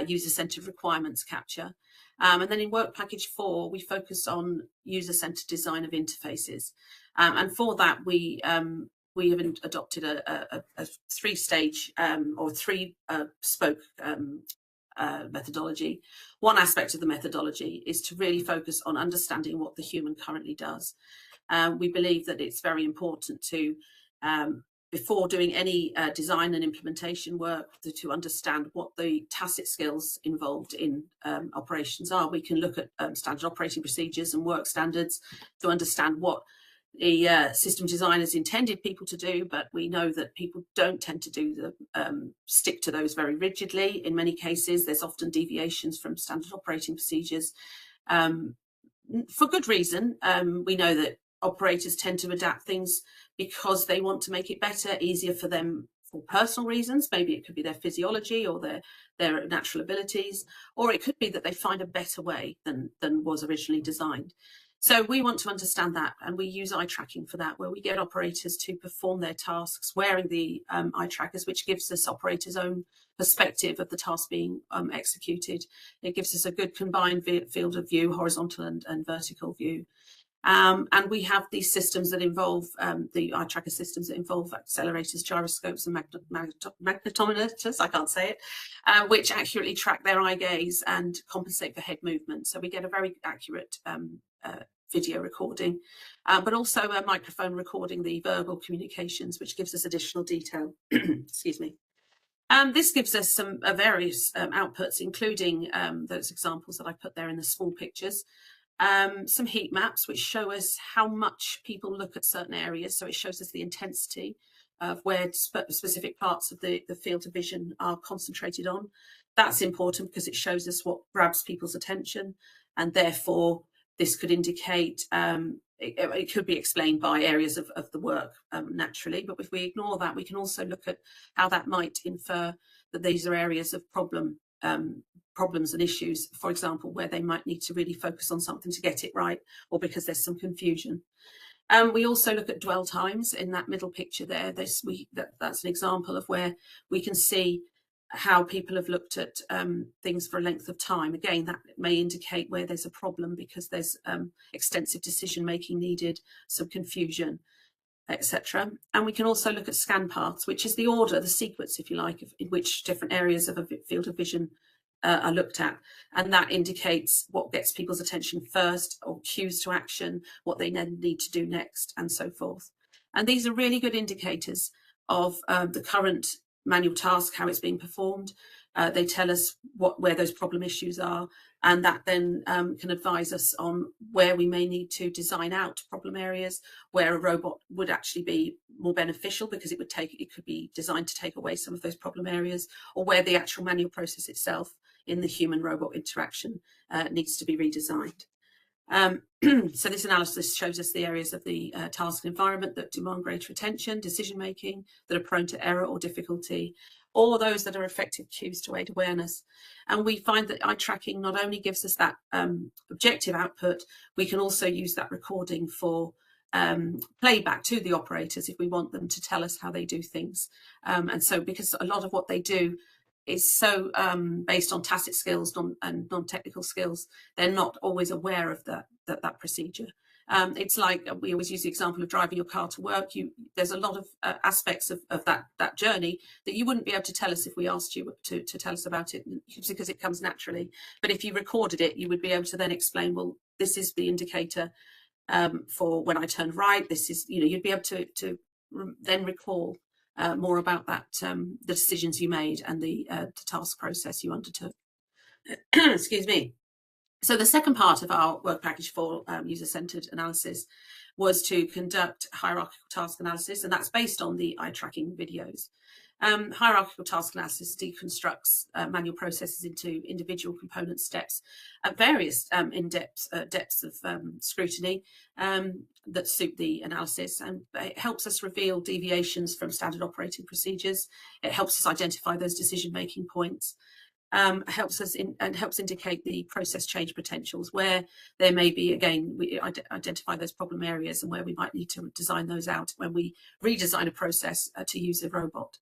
user-centered requirements capture. And then in work package 4, we focus on user-centered design of interfaces. And for that, we have adopted a 3-stage or 3-spoke methodology. One aspect of the methodology is to really focus on understanding what the human currently does. We believe that it's very important to before doing any design and implementation work, to understand what the tacit skills involved in operations are. We can look at standard operating procedures and work standards to understand what the system designers intended people to do, but we know that people don't tend to do stick to those very rigidly. In many cases, there's often deviations from standard operating procedures for good reason. We know that operators tend to adapt things because they want to make it better, easier for them for personal reasons. Maybe it could be their physiology or their natural abilities, or it could be that they find a better way than was originally designed. So we want to understand that, and we use eye tracking for that, where we get operators to perform their tasks wearing the eye trackers, which gives us operators' own perspective of the task being executed. It gives us a good combined field of view, horizontal and vertical view. And we have these systems that involve, the eye tracker systems that involve accelerators, gyroscopes and magnetometers, I can't say it, which accurately track their eye gaze and compensate for head movement. So we get a very accurate video recording, but also a microphone recording the verbal communications, which gives us additional detail. Excuse me. This gives us some various outputs, including those examples that I put there in the small pictures. Some heat maps which show us how much people look at certain areas, so it shows us the intensity of where specific parts of the field of vision are concentrated on. That's important because it shows us what grabs people's attention, and therefore this could indicate, it could be explained by areas of the work naturally, but if we ignore that, we can also look at how that might infer that these are areas of problems and issues, for example, where they might need to really focus on something to get it right, or because there's some confusion. We also look at dwell times in that middle picture there. That's an example of where we can see how people have looked at things for a length of time. Again, that may indicate where there's a problem because there's extensive decision making needed, some confusion, etc. And we can also look at scan paths, which is the order, the sequence, if you like, in which different areas of a field of vision are looked at, and that indicates what gets people's attention first, or cues to action, what they then need to do next, and so forth. And these are really good indicators of the current manual task, how it's being performed. They tell us where those problem issues are, and that then can advise us on where we may need to design out problem areas, where a robot would actually be more beneficial because it could be designed to take away some of those problem areas, or where the actual manual process itself in the human-robot interaction needs to be redesigned. So this analysis shows us the areas of the task environment that demand greater attention, decision-making, that are prone to error or difficulty, or those that are effective cues to aid awareness. And we find that eye tracking not only gives us that objective output, we can also use that recording for playback to the operators if we want them to tell us how they do things. And so because a lot of what they do is so based on tacit skills and non-technical skills, they're not always aware of that procedure. It's like we always use the example of driving your car to work. There's a lot of aspects of that journey that you wouldn't be able to tell us if we asked you to tell us about it, because it comes naturally. But if you recorded it, you would be able to then explain, well, this is the indicator for when I turned right. This is, you'd be able to then recall more about that, the decisions you made and the task process you undertook. Excuse me. So the second part of our work package for user-centered analysis was to conduct hierarchical task analysis, and that's based on the eye tracking videos. Hierarchical task analysis deconstructs manual processes into individual component steps at various depths of scrutiny that suit the analysis, and it helps us reveal deviations from standard operating procedures. It helps us identify those decision-making points. Helps indicate the process change potentials, where there may be, again, we identify those problem areas and where we might need to design those out when we redesign a process to use a robot.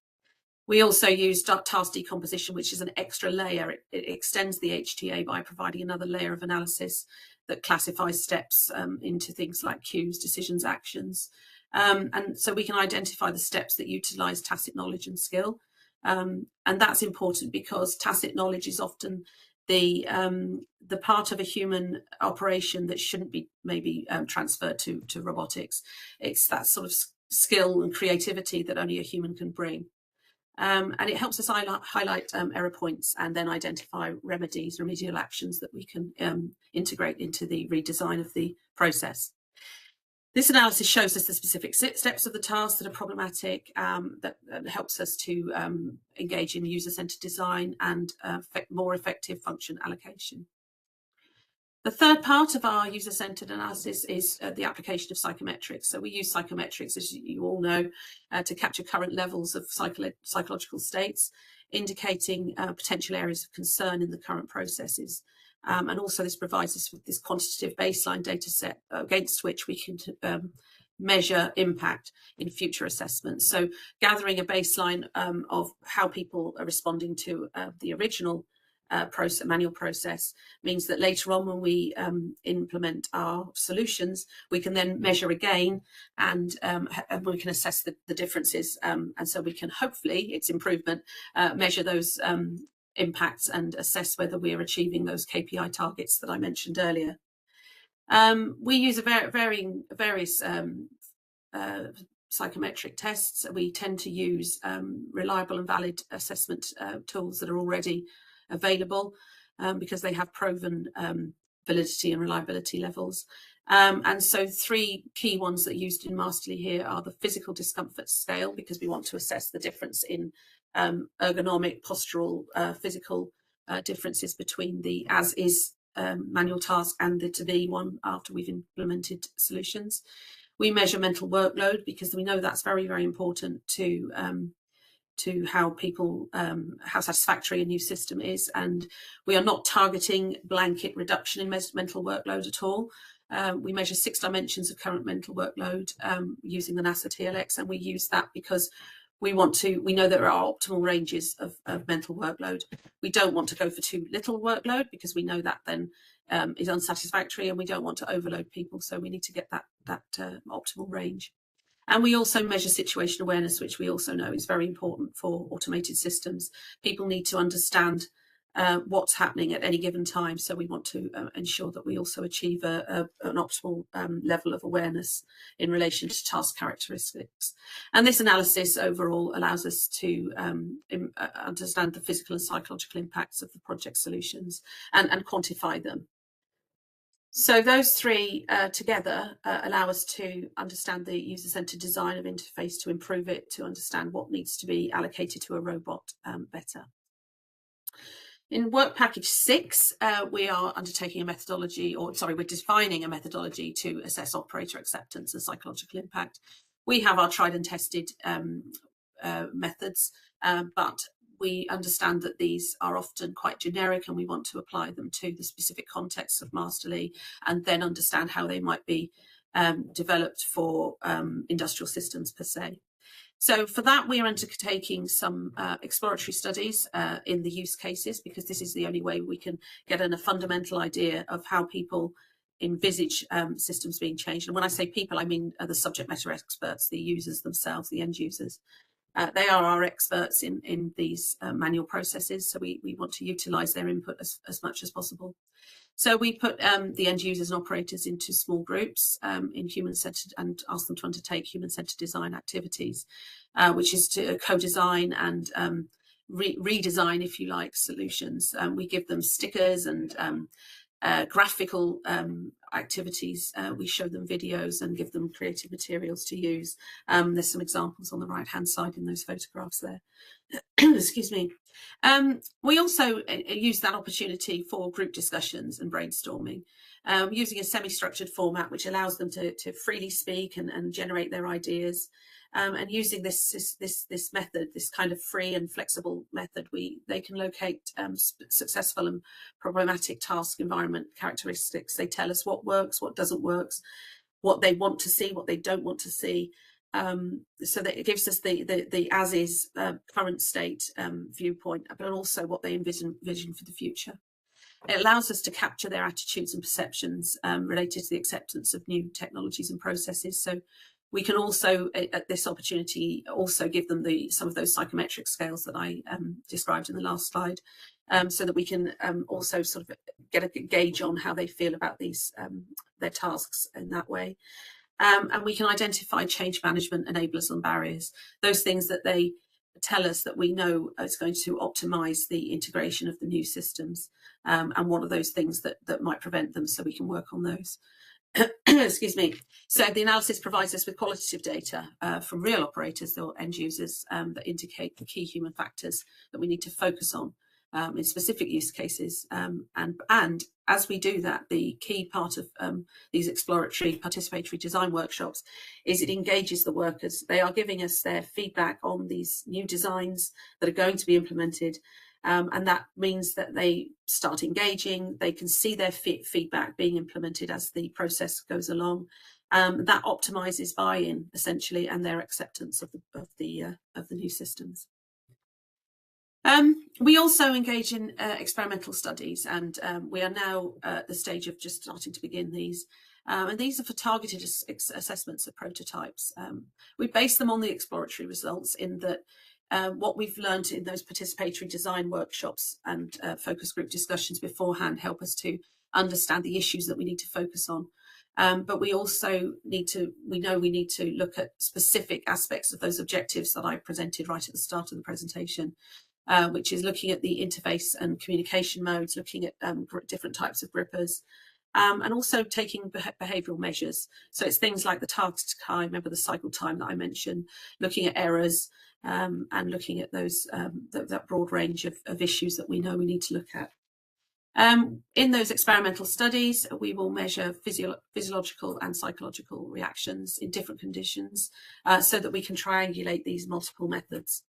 We also use task decomposition, which is an extra layer. It extends the HTA by providing another layer of analysis that classifies steps into things like cues, decisions, actions. And so we can identify the steps that utilize tacit knowledge and skill. And that's important because tacit knowledge is often the part of a human operation that shouldn't be maybe transferred to robotics. It's that sort of skill and creativity that only a human can bring. And it helps us highlight error points and then identify remedial actions that we can integrate into the redesign of the process. This analysis shows us the specific steps of the tasks that are problematic, that helps us to engage in user-centered design and more effective function allocation. The third part of our user-centered analysis is the application of psychometrics. So we use psychometrics, as you all know, to capture current levels of psychological states, indicating potential areas of concern in the current processes. And also this provides us with this quantitative baseline data set against which we can measure impact in future assessments. So gathering a baseline of how people are responding to the original manual process means that later on when we implement our solutions, we can then measure again and we can assess the differences. And so we can hopefully, its improvement, measure those impacts and assess whether we are achieving those KPI targets that I mentioned earlier. We use various psychometric tests. We tend to use reliable and valid assessment tools that are already available because they have proven validity and reliability levels. And so 3 key ones that are used in Masterly here are the physical discomfort scale, because we want to assess the difference in ergonomic, postural, physical differences between the as-is manual task and the to-be one after we've implemented solutions. We measure mental workload because we know that's very, very important to how people, how satisfactory a new system is. And we are not targeting blanket reduction in mental workload at all. We measure 6 dimensions of current mental workload using the NASA TLX, and we use that because we know there are optimal ranges of mental workload. We don't want to go for too little workload because we know that then is unsatisfactory, and we don't want to overload people. So we need to get that optimal range. And we also measure situation awareness, which we also know is very important for automated systems. People need to understand what's happening at any given time. So we want to ensure that we also achieve an optimal level of awareness in relation to task characteristics. And this analysis overall allows us to understand the physical and psychological impacts of the project solutions and quantify them. So those 3 together allow us to understand the user-centered design of interface, to improve it, to understand what needs to be allocated to a robot better. In work package 6, we are undertaking a methodology, we're defining a methodology to assess operator acceptance and psychological impact. We have our tried and tested methods, but we understand that these are often quite generic, and we want to apply them to the specific context of Masterly and then understand how they might be developed for industrial systems per se. So for that, we are undertaking some exploratory studies in the use cases, because this is the only way we can get a fundamental idea of how people envisage systems being changed. And when I say people, I mean the subject matter experts, the users themselves, the end users. They are our experts in these manual processes, so we want to utilise their input as much as possible. So we put the end users and operators into small groups in human-centered, and ask them to undertake human-centered design activities, which is to co-design and redesign, if you like, solutions. We give them stickers and graphical activities. We show them videos and give them creative materials to use. There's some examples on the right-hand side in those photographs there. Excuse me. We also use that opportunity for group discussions and brainstorming, using a semi-structured format which allows them to freely speak and generate their ideas. And using this method, this kind of free and flexible method, they can locate successful and problematic task environment characteristics. They tell us what works, what doesn't work, what they want to see, what they don't want to see. So that it gives us the as-is current state viewpoint, but also what they envision for the future. It allows us to capture their attitudes and perceptions related to the acceptance of new technologies and processes. So we can also, at this opportunity, also give them some of those psychometric scales that I described in the last slide, so that we can also sort of get a gauge on how they feel about these their tasks in that way. And we can identify change management enablers and barriers, those things that they tell us that we know is going to optimise the integration of the new systems, and what are those things that might prevent them, so we can work on those. Excuse me. So the analysis provides us with qualitative data from real operators or end users that indicate the key human factors that we need to focus on in specific use cases. And as we do that, the key part of these exploratory participatory design workshops is it engages the workers. They are giving us their feedback on these new designs that are going to be implemented. And that means that they start engaging, they can see their feedback being implemented as the process goes along. That optimises buy-in, essentially, and their acceptance of the new systems. We also engage in experimental studies, and we are now at the stage of just starting to begin these. And these are for targeted assessments of prototypes. We base them on the exploratory results in that what we've learned in those participatory design workshops and focus group discussions beforehand help us to understand the issues that we need to focus on. But we also need to look at specific aspects of those objectives that I presented right at the start of the presentation, which is looking at the interface and communication modes, looking at different types of grippers, and also taking behavioural measures. So it's things like the task time, remember the cycle time that I mentioned, looking at errors, and looking at those that broad range of issues that we know we need to look at. In those experimental studies, we will measure physiological and psychological reactions in different conditions so that we can triangulate these multiple methods.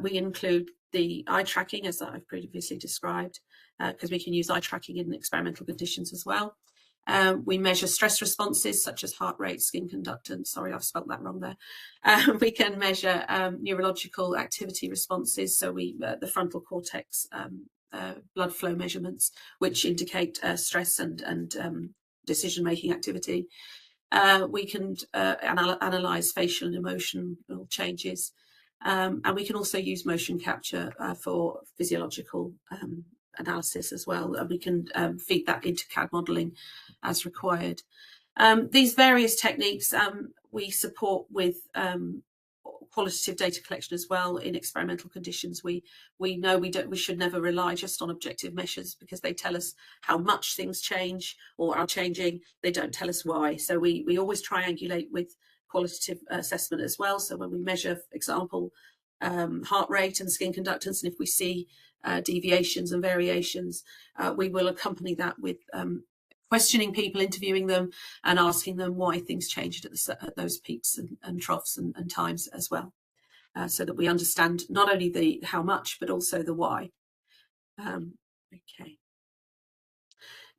We include the eye tracking, as I've previously described, because we can use eye tracking in experimental conditions as well. We measure stress responses such as heart rate, skin conductance. Sorry, I've spelt that wrong there. We can measure neurological activity responses. So the frontal cortex blood flow measurements, which indicate stress and decision-making activity. We can analyse facial and emotional changes. And we can also use motion capture for physiological analysis as well, and we can feed that into CAD modelling as required. These various techniques we support with qualitative data collection as well in experimental conditions. We know we should never rely just on objective measures because they tell us how much things change or are changing. They don't tell us why. So we always triangulate with qualitative assessment as well. So when we measure, for example, heart rate and skin conductance, and if we see deviations and variations, we will accompany that with questioning people, interviewing them, and asking them why things changed at those peaks and troughs and times as well, so that we understand not only the how much but also the why. Okay.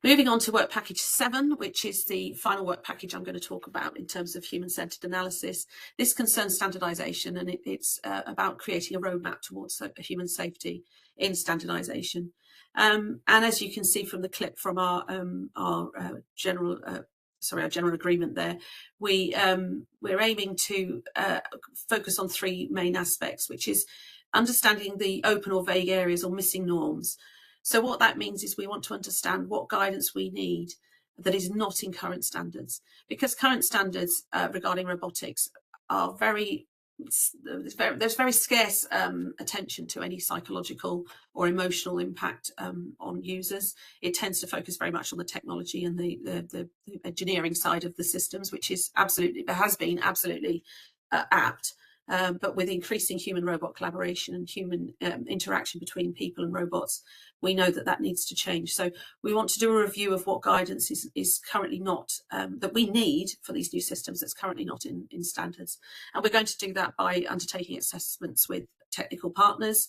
Moving on to work package 7, which is the final work package I'm going to talk about in terms of human-centred analysis. This concerns standardisation, and it's about creating a roadmap towards human safety in standardisation. And as you can see from the clip from our general agreement there, we're aiming to focus on 3 main aspects, which is understanding the open or vague areas or missing norms. So what that means is we want to understand what guidance we need that is not in current standards, because current standards regarding robotics are there's very scarce attention to any psychological or emotional impact on users. It tends to focus very much on the technology and the engineering side of the systems, which is has been absolutely apt. But with increasing human-robot collaboration and human interaction between people and robots, we know that needs to change. So we want to do a review of what guidance is currently not, that we need for these new systems that's currently not in standards. And we're going to do that by undertaking assessments with technical partners,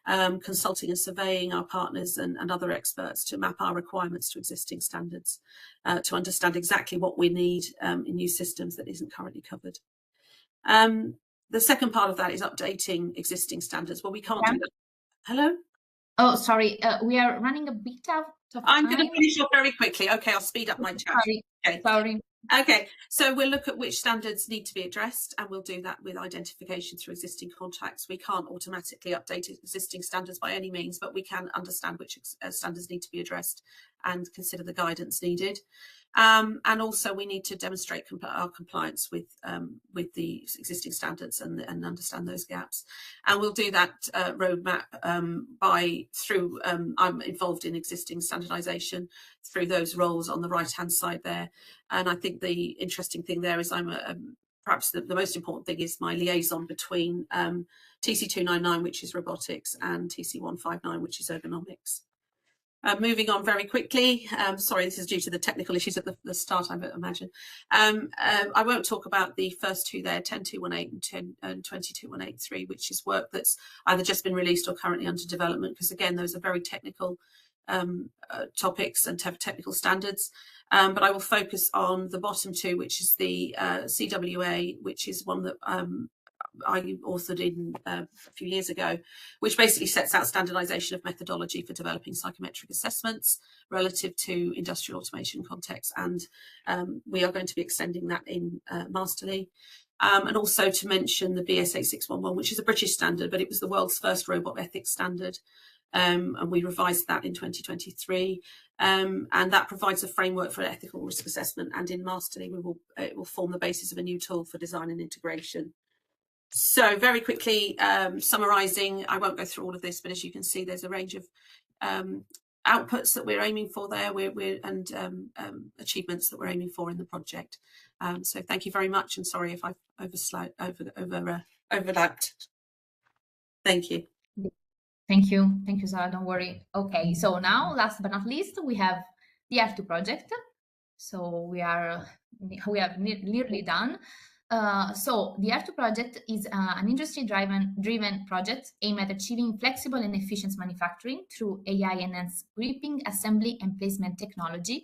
consulting and surveying our partners and other experts to map our requirements to existing standards, to understand exactly what we need in new systems that isn't currently covered. The second part of that is updating existing standards. Well, we can't do that. Hello? Oh, sorry. We are running a bit out of time. I'm going to finish up very quickly. Okay, I'll speed up my chat. Sorry. Okay. Sorry. Okay, so we'll look at which standards need to be addressed, and we'll do that with identification through existing contacts. We can't automatically update existing standards by any means, but we can understand which standards need to be addressed and consider the guidance needed. And also we need to demonstrate our compliance with the existing standards and understand those gaps. And we'll do that roadmap through I'm involved in existing standardization through those roles on the right-hand side there. And I think the interesting thing there is perhaps the most important thing is my liaison between TC299, which is robotics, and TC159, which is ergonomics. Moving on very quickly, sorry, this is due to the technical issues at the start, I imagine. I won't talk about the first two there, 10218 and 22183, which is work that's either just been released or currently under development, because again, those are very technical topics and technical standards. But I will focus on the bottom two, which is the CWA, which is one that I authored in a few years ago, which basically sets out standardization of methodology for developing psychometric assessments relative to industrial automation contexts. And we are going to be extending that in Masterly. And also to mention the BS 8611, which is a British standard, but it was the world's first robot ethics standard. And we revised that in 2023. And that provides a framework for ethical risk assessment. And in Masterly, it will form the basis of a new tool for design and integration. So very quickly, summarising, I won't go through all of this, but as you can see, there's a range of outputs that we're aiming for there, and achievements that we're aiming for in the project. So thank you very much, and sorry if I've overlapped. Thank you. Thank you, Sarah. Don't worry. Okay, so now, last but not least, we have the HARTU project. So we are nearly done. So the HARTU project is an industry-driven project aimed at achieving flexible and efficient manufacturing through AI-enhanced gripping, assembly, and placement technologies.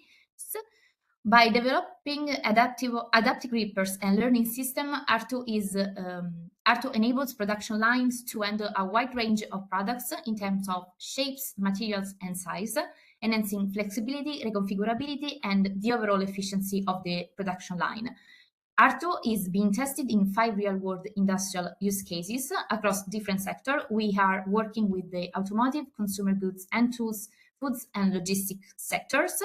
By developing adaptive grippers and learning system, HARTU enables production lines to handle a wide range of products in terms of shapes, materials, and size, enhancing flexibility, reconfigurability, and the overall efficiency of the production line. HARTU is being tested in 5 real-world industrial use cases across different sectors. We are working with the automotive, consumer goods and tools, foods and logistics sectors,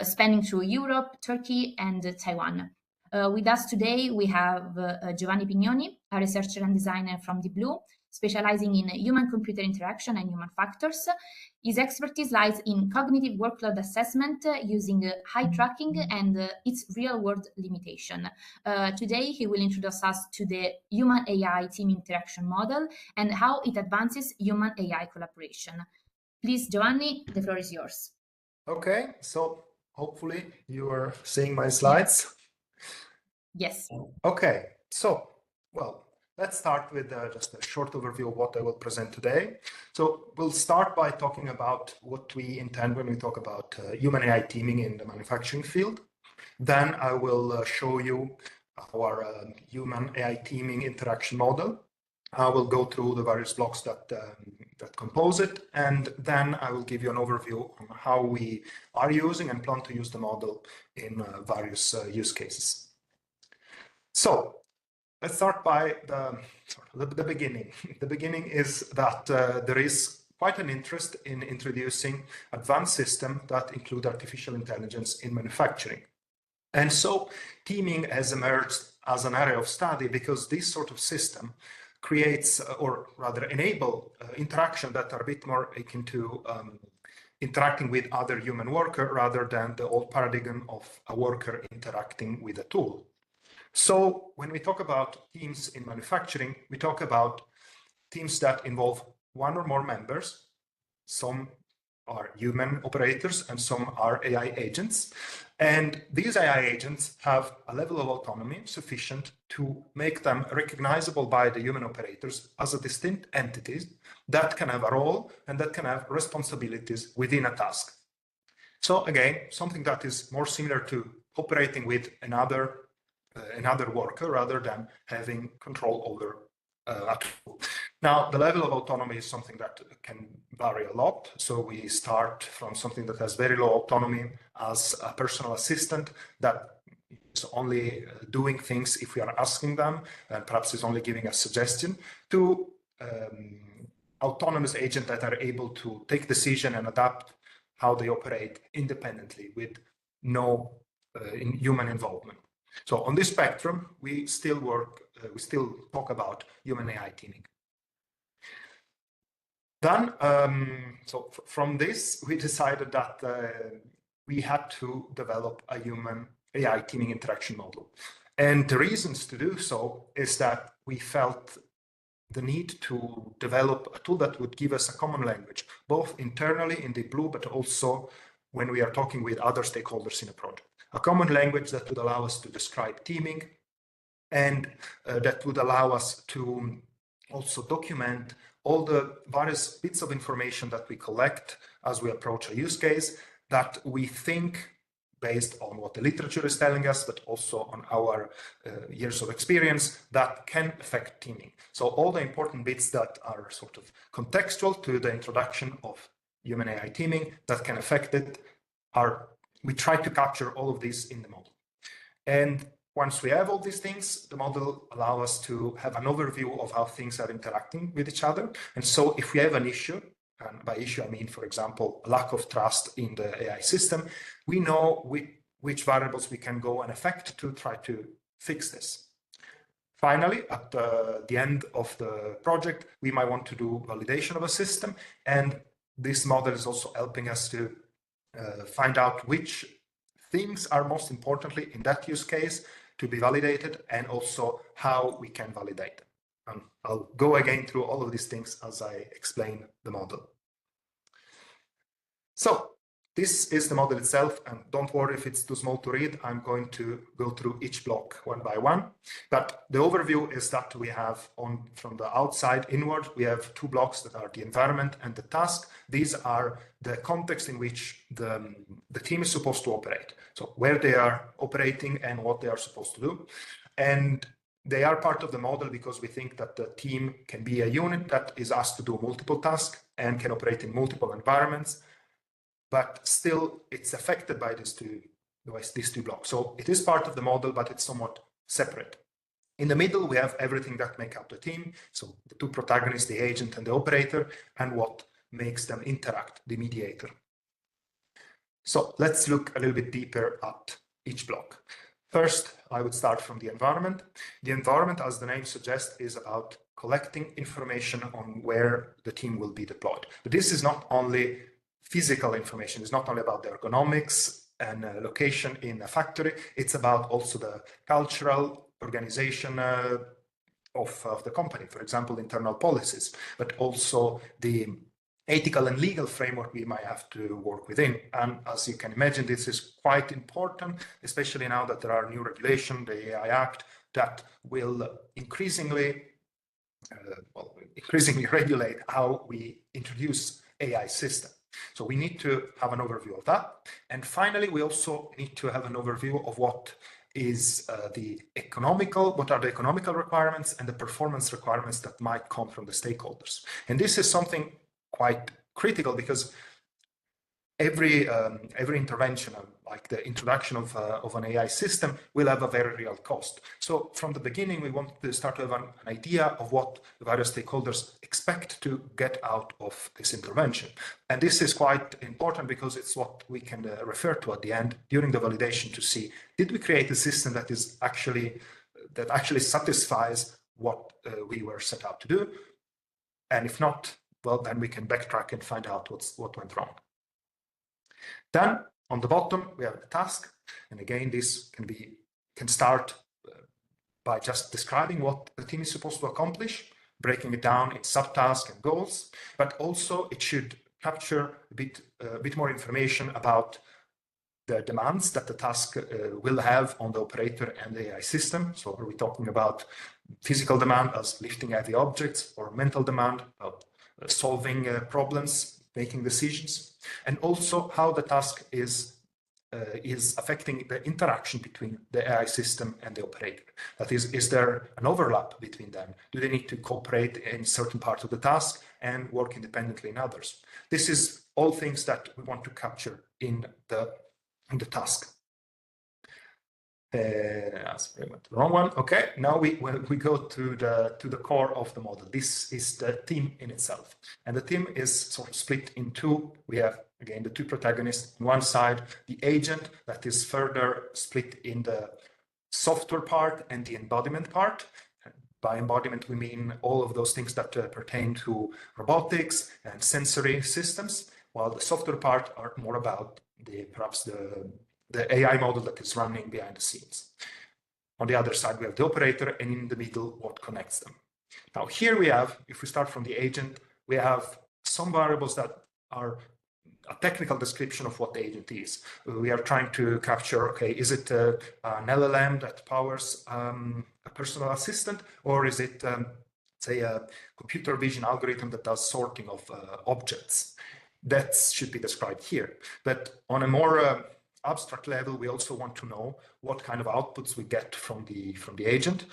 spanning through Europe, Turkey, and Taiwan. With us today, we have Giovanni Pignoni, a researcher and designer from Deep Blue, specializing in human-computer interaction and human factors. His expertise lies in cognitive workload assessment using eye tracking and its real-world limitation. Today, he will introduce us to the human-AI team interaction model and how it advances human-AI collaboration. Please, Giovanni, the floor is yours. Okay, so hopefully you are seeing my slides. Yes. Okay, so, well, let's start with just a short overview of what I will present today. So we'll start by talking about what we intend when we talk about human AI teaming in the manufacturing field. Then I will show you our human AI teaming interaction model. I will go through the various blocks that compose it, and then I will give you an overview on how we are using and plan to use the model in various use cases. So let's start by the beginning. The beginning is that there is quite an interest in introducing advanced systems that include artificial intelligence in manufacturing. And so teaming has emerged as an area of study because this sort of system creates, or rather enable, interaction that are a bit more akin to interacting with other human worker rather than the old paradigm of a worker interacting with a tool. So when we talk about teams in manufacturing, we talk about teams that involve one or more members. Some are human operators and some are AI agents. And these AI agents have a level of autonomy sufficient to make them recognizable by the human operators as a distinct entities that can have a role and that can have responsibilities within a task. So again, something that is more similar to operating with another worker rather than having control over a tool. Now, the level of autonomy is something that can vary a lot. So we start from something that has very low autonomy as a personal assistant that is only doing things if we are asking them, and perhaps is only giving a suggestion, to autonomous agents that are able to take decision and adapt how they operate independently with no human involvement. So on this spectrum, we still talk about human AI teaming. Then, so from this, we decided that we had to develop a human AI teaming interaction model. And the reasons to do so is that we felt the need to develop a tool that would give us a common language, both internally in Deep Blue, but also when we are talking with other stakeholders in a project. A common language that would allow us to describe teaming, and that would allow us to also document all the various bits of information that we collect as we approach a use case that we think, based on what the literature is telling us, but also on our years of experience, that can affect teaming. So all the important bits that are sort of contextual to the introduction of human AI teaming that can affect it we try to capture all of this in the model. And once we have all these things, the model allows us to have an overview of how things are interacting with each other. And so if we have an issue, and by issue I mean, for example, lack of trust in the AI system, we know which variables we can go and affect to try to fix this. Finally, at the end of the project, we might want to do validation of a system, and this model is also helping us to find out which things are most importantly in that use case to be validated, and also how we can validate them. And I'll go again through all of these things as I explain the model. So this is the model itself, and don't worry if it's too small to read. I'm going to go through each block one by one. But the overview is that we have from the outside inward, we have two blocks that are the environment and the task. These are the context in which the team is supposed to operate. So where they are operating and what they are supposed to do. And they are part of the model because we think that the team can be a unit that is asked to do multiple tasks and can operate in multiple environments, but still it's affected by these two blocks. So it is part of the model, but it's somewhat separate. In the middle, we have everything that make up the team. So the two protagonists, the agent and the operator, and what makes them interact, the mediator. So let's look a little bit deeper at each block. First, I would start from the environment. The environment, as the name suggests, is about collecting information on where the team will be deployed. But this is not only physical information. It's not only about the ergonomics and location in a factory. It's about also the cultural organization of the company, for example, internal policies, but also the ethical and legal framework we might have to work within. And as you can imagine, this is quite important, especially now that there are new regulations, the AI Act, that will increasingly regulate how we introduce AI systems. So we need to have an overview of that. And finally, we also need to have an overview of what is what are the economical requirements and the performance requirements that might come from the stakeholders. And this is something quite critical because every intervention, like the introduction of an AI system, will have a very real cost. So from the beginning, we want to start to have an idea of what the various stakeholders expect to get out of this intervention. And this is quite important because it's what we can refer to at the end during the validation to see, did we create a system that actually satisfies what we were set out to do? And if not, well, then we can backtrack and find out what went wrong. Then on the bottom, we have the task. And again, this can start by just describing what the team is supposed to accomplish, breaking it down in subtasks and goals, but also it should capture a bit more information about the demands that the task will have on the operator and the AI system. So are we talking about physical demand as lifting heavy objects, or mental demand of solving problems, making decisions, and also how the task is affecting the interaction between the AI system and the operator. That is there an overlap between them? Do they need to cooperate in certain parts of the task and work independently in others? This is all things that we want to capture in the task. That's pretty much the wrong one. Okay, now we go to the core of the model. This is the team in itself, and the team is sort of split in two. We have again the two protagonists. On one side, the agent that is further split in the software part and the embodiment part. By embodiment, we mean all of those things that pertain to robotics and sensory systems, while the software part are more about perhaps the AI model that is running behind the scenes. On the other side, we have the operator, and in the middle, what connects them. Now, here we have, if we start from the agent, we have some variables that are a technical description of what the agent is. We are trying to capture, okay, is it an LLM that powers a personal assistant, or is it, say, a computer vision algorithm that does sorting of objects? That should be described here. But on a more abstract level, we also want to know what kind of outputs we get from the agent.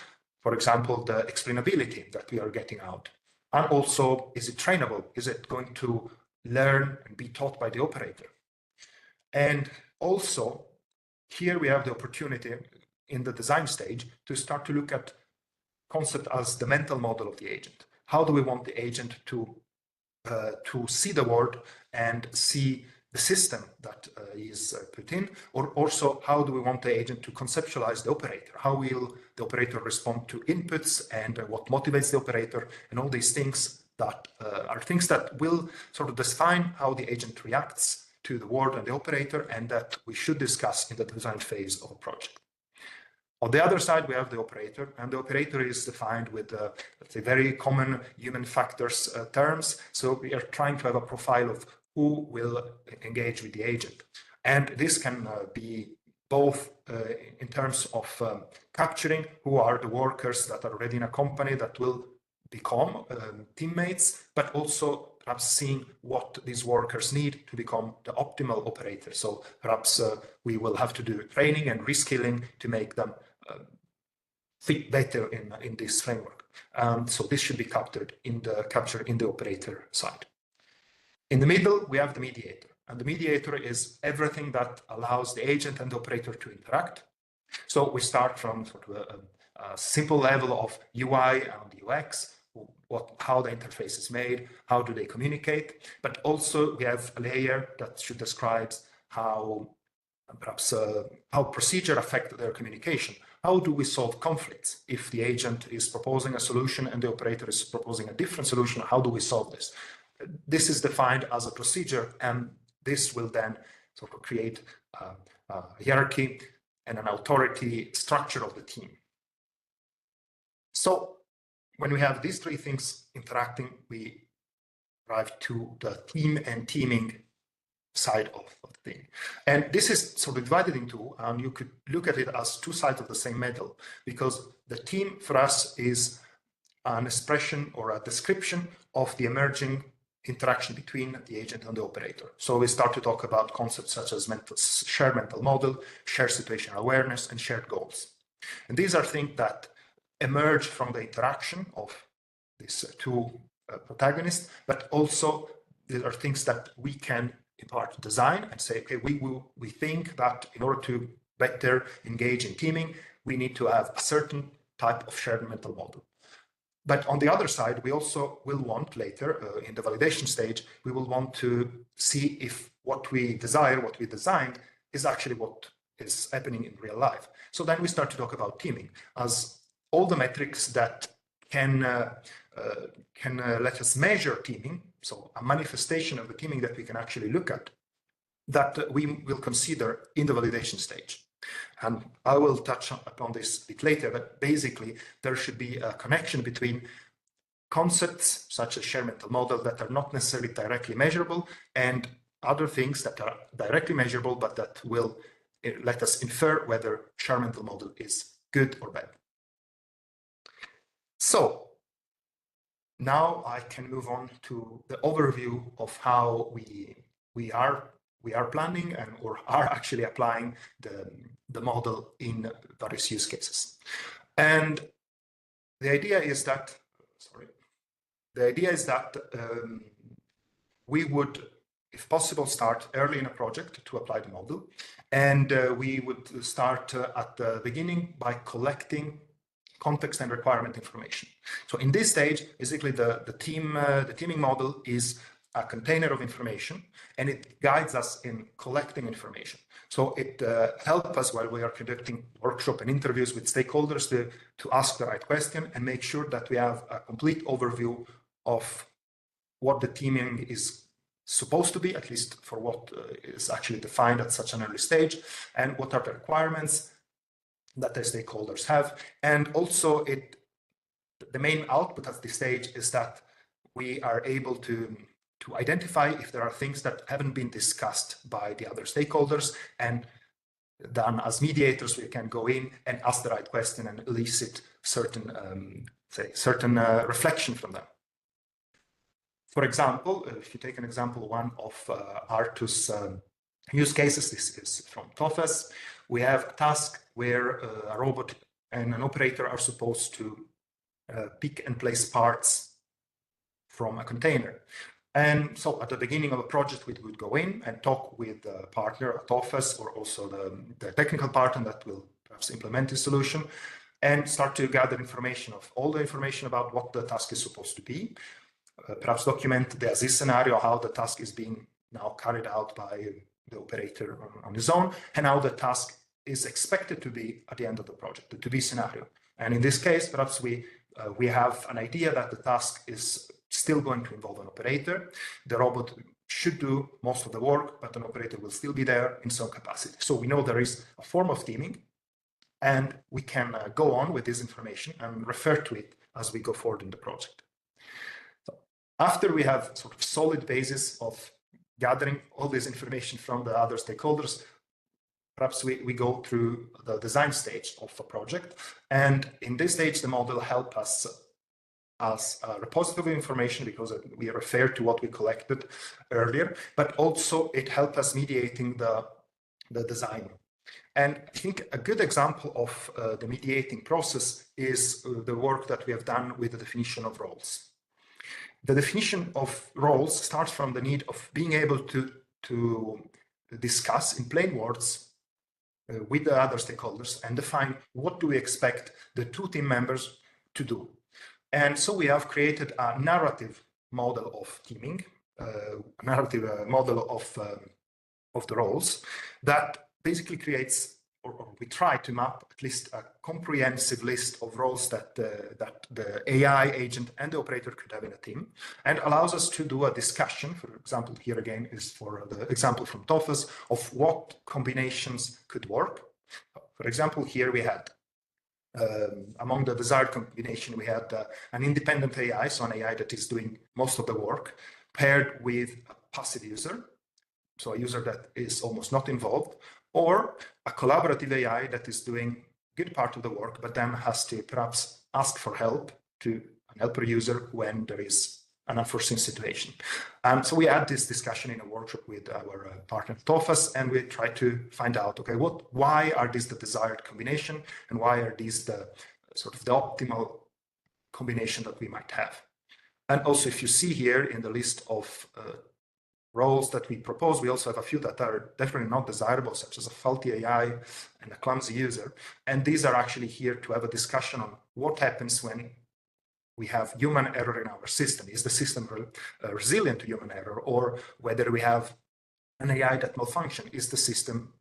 For example, the explainability that we are getting out. And also, is it trainable? Is it going to learn and be taught by the operator? And also, here we have the opportunity in the design stage to start to look at concept as the mental model of the agent. How do we want the agent to see the world and see the system that is put in, or also how do we want the agent to conceptualize the operator? How will the operator respond to inputs, and what motivates the operator, and all these things that are things that will sort of define how the agent reacts to the world and the operator, and that we should discuss in the design phase of a project. On the other side, we have the operator, and the operator is defined with, let's say, very common human factors terms. So we are trying to have a profile of who will engage with the agent. And this can be both in terms of capturing who are the workers that are already in a company that will become teammates, but also perhaps seeing what these workers need to become the optimal operator. So perhaps we will have to do training and reskilling to make them fit better in this framework. So this should be captured in the operator side. In the middle, we have the mediator. And the mediator is everything that allows the agent and the operator to interact. So we start from sort of a simple level of UI and UX, how the interface is made, how do they communicate, but also we have a layer that should describe how perhaps how procedure affect their communication. How do we solve conflicts? If the agent is proposing a solution and the operator is proposing a different solution, how do we solve this? This is defined as a procedure, and this will then sort of create a hierarchy and an authority structure of the team. So when we have these three things interacting, we arrive to the team and teaming side of the thing. And this is sort of divided in two, and you could look at it as two sides of the same medal, because the team for us is an expression or a description of the emerging interaction between the agent and the operator. So we start to talk about concepts such as shared mental model, shared situational awareness, and shared goals. And these are things that emerge from the interaction of these two protagonists, but also there are things that we can in part design and say, okay, we think that in order to better engage in teaming, we need to have a certain type of shared mental model. But on the other side, we also will want later in the validation stage, we will want to see if what we desire, what we designed, is actually what is happening in real life. So then we start to talk about teaming as all the metrics that can let us measure teaming, so a manifestation of the teaming that we can actually look at, that we will consider in the validation stage. And I will touch upon this a bit later, but basically there should be a connection between concepts such as shared mental model that are not necessarily directly measurable and other things that are directly measurable, but that will let us infer whether shared mental model is good or bad. So now I can move on to the overview of how we are planning and or are actually applying the model in various use cases. And the idea is that, we would if possible, start early in a project to apply the model. And we would start at the beginning by collecting context and requirement information. So in this stage, basically the teaming model is a container of information, and it guides us in collecting information. So it helps us while we are conducting workshop and interviews with stakeholders to ask the right question and make sure that we have a complete overview of what the teaming is supposed to be, at least for what is actually defined at such an early stage, and what are the requirements that the stakeholders have. And also the main output at this stage is that we are able to identify if there are things that haven't been discussed by the other stakeholders, and then as mediators we can go in and ask the right question and elicit certain reflection from them. For example, if you take an example one of HARTU's use cases, this is from TOFAS. We have a task where a robot and an operator are supposed to pick and place parts from a container. And so at the beginning of a project, we would go in and talk with the partner at TOFAS, or also the technical partner that will perhaps implement the solution, and start to gather information of all the information about what the task is supposed to be. Perhaps document the as-is scenario, how the task is being now carried out by the operator on his own, and how the task is expected to be at the end of the project, the to-be scenario. And in this case, perhaps we have an idea that the task is still going to involve an operator. The robot should do most of the work, but an operator will still be there in some capacity. So we know there is a form of teaming, and we can go on with this information and refer to it as we go forward in the project. So after we have sort of solid basis of gathering all this information from the other stakeholders, perhaps we go through the design stage of a project. And in this stage, the model helps us as a repository of information, because we refer to what we collected earlier, but also it helps us mediating the design. And I think a good example of the mediating process is the work that we have done with the definition of roles. The definition of roles starts from the need of being able to discuss in plain words with the other stakeholders and define what do we expect the two team members to do. And so we have created a narrative model of teaming, a narrative model of the roles that basically creates, or we try to map at least a comprehensive list of roles that the AI agent and the operator could have in a team, and allows us to do a discussion. For example, here again is for the example from TOFAS of what combinations could work. For example, here we had among the desired combination, we had an independent AI, so an AI that is doing most of the work, paired with a passive user, so a user that is almost not involved, or a collaborative AI that is doing a good part of the work, but then has to perhaps ask for help to an helper user when there is an unforeseen situation. So we had this discussion in a workshop with our partner TOFAS, and we try to find out, okay, why are these the desired combination, and why are these the sort of the optimal combination that we might have. And also, if you see here in the list of roles that we propose, we also have a few that are definitely not desirable, such as a faulty AI and a clumsy user. And these are actually here to have a discussion on what happens when we have human error in our system. Is the system resilient to human error, or whether we have an AI that malfunctions? Is the system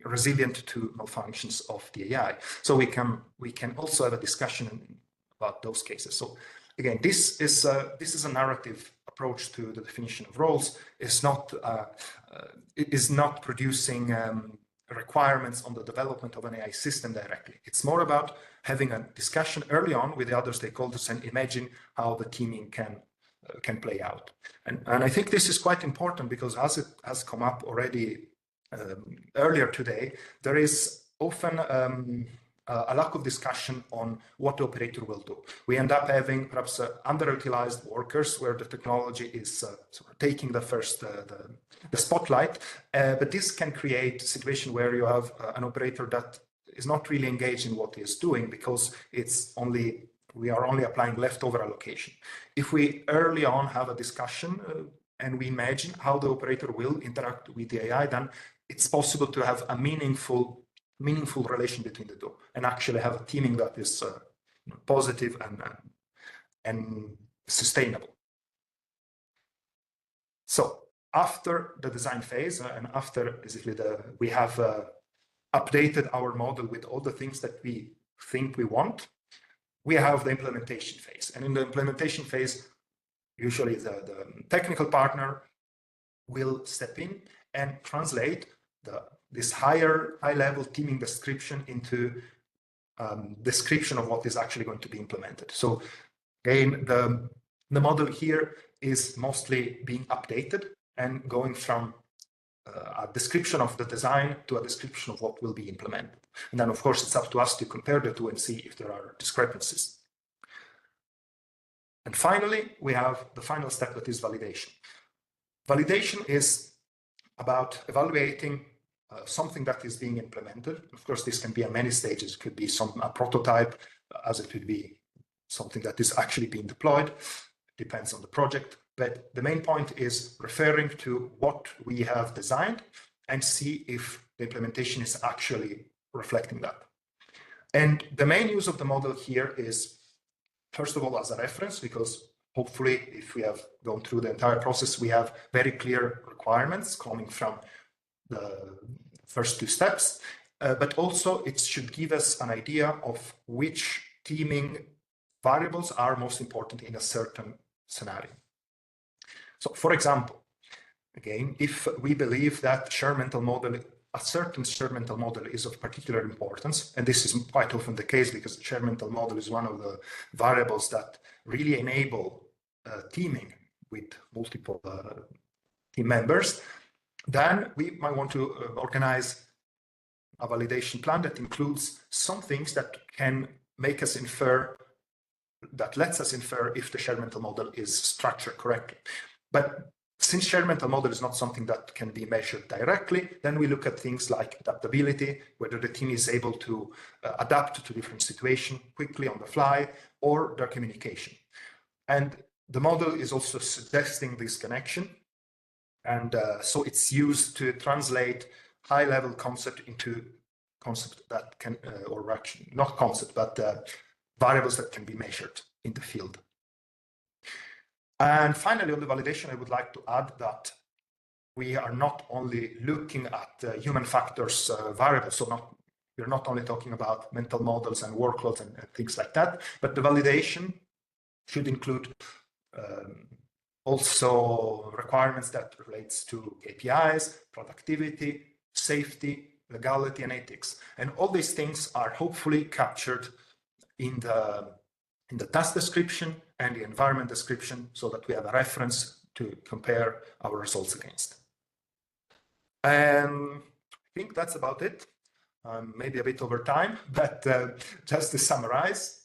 resilient to malfunctions of the AI? So we can also have a discussion about those cases. So again, this is a narrative approach to the definition of roles. It is not producing requirements on the development of an AI system directly. It's more about having a discussion early on with the other stakeholders and imagine how the teaming can play out. And I think this is quite important, because as it has come up already earlier today, there is often a lack of discussion on what the operator will do. We end up having perhaps underutilized workers where the technology is sort of taking the first the spotlight, but this can create a situation where you have an operator that is not really engaged in what he is doing, because we are only applying leftover allocation. If we early on have a discussion and we imagine how the operator will interact with the AI, then it's possible to have a meaningful relation between the two and actually have a teaming that is positive and sustainable. So after the design phase and after basically we have updated our model with all the things that we think we want, we have the implementation phase. And in the implementation phase, usually the technical partner will step in and translate this high-level teaming description into description of what is actually going to be implemented. So again, the model here is mostly being updated and going from a description of the design to a description of what will be implemented. And then, of course, it's up to us to compare the two and see if there are discrepancies. And finally, we have the final step, that is validation. Validation is about evaluating something that is being implemented. Of course, this can be at many stages. It could be a prototype, as it could be something that is actually being deployed. It depends on the project. But the main point is referring to what we have designed and see if the implementation is actually reflecting that. And the main use of the model here is, first of all, as a reference, because hopefully, if we have gone through the entire process, we have very clear requirements coming from the first two steps, but also it should give us an idea of which teaming variables are most important in a certain scenario. So, for example, again, if we believe that a certain shared mental model is of particular importance, and this is quite often the case because the shared mental model is one of the variables that really enable teaming with multiple team members, then we might want to organize a validation plan that includes some things that can make us infer, that lets us infer if the shared mental model is structured correctly. But since shared mental model is not something that can be measured directly, then we look at things like adaptability, whether the team is able to adapt to different situations quickly on the fly, or their communication. And the model is also suggesting this connection. And so it's used to translate high-level concept into concept that can, or actually not concept, but variables that can be measured in the field. And finally, on the validation, I would like to add that we are not only looking at human factors variables, so we're not only talking about mental models and workloads and things like that, but the validation should include also requirements that relates to KPIs, productivity, safety, legality, and ethics. And all these things are hopefully captured in the task description and the environment description so that we have a reference to compare our results against. I think that's about it. Maybe a bit over time, but just to summarize,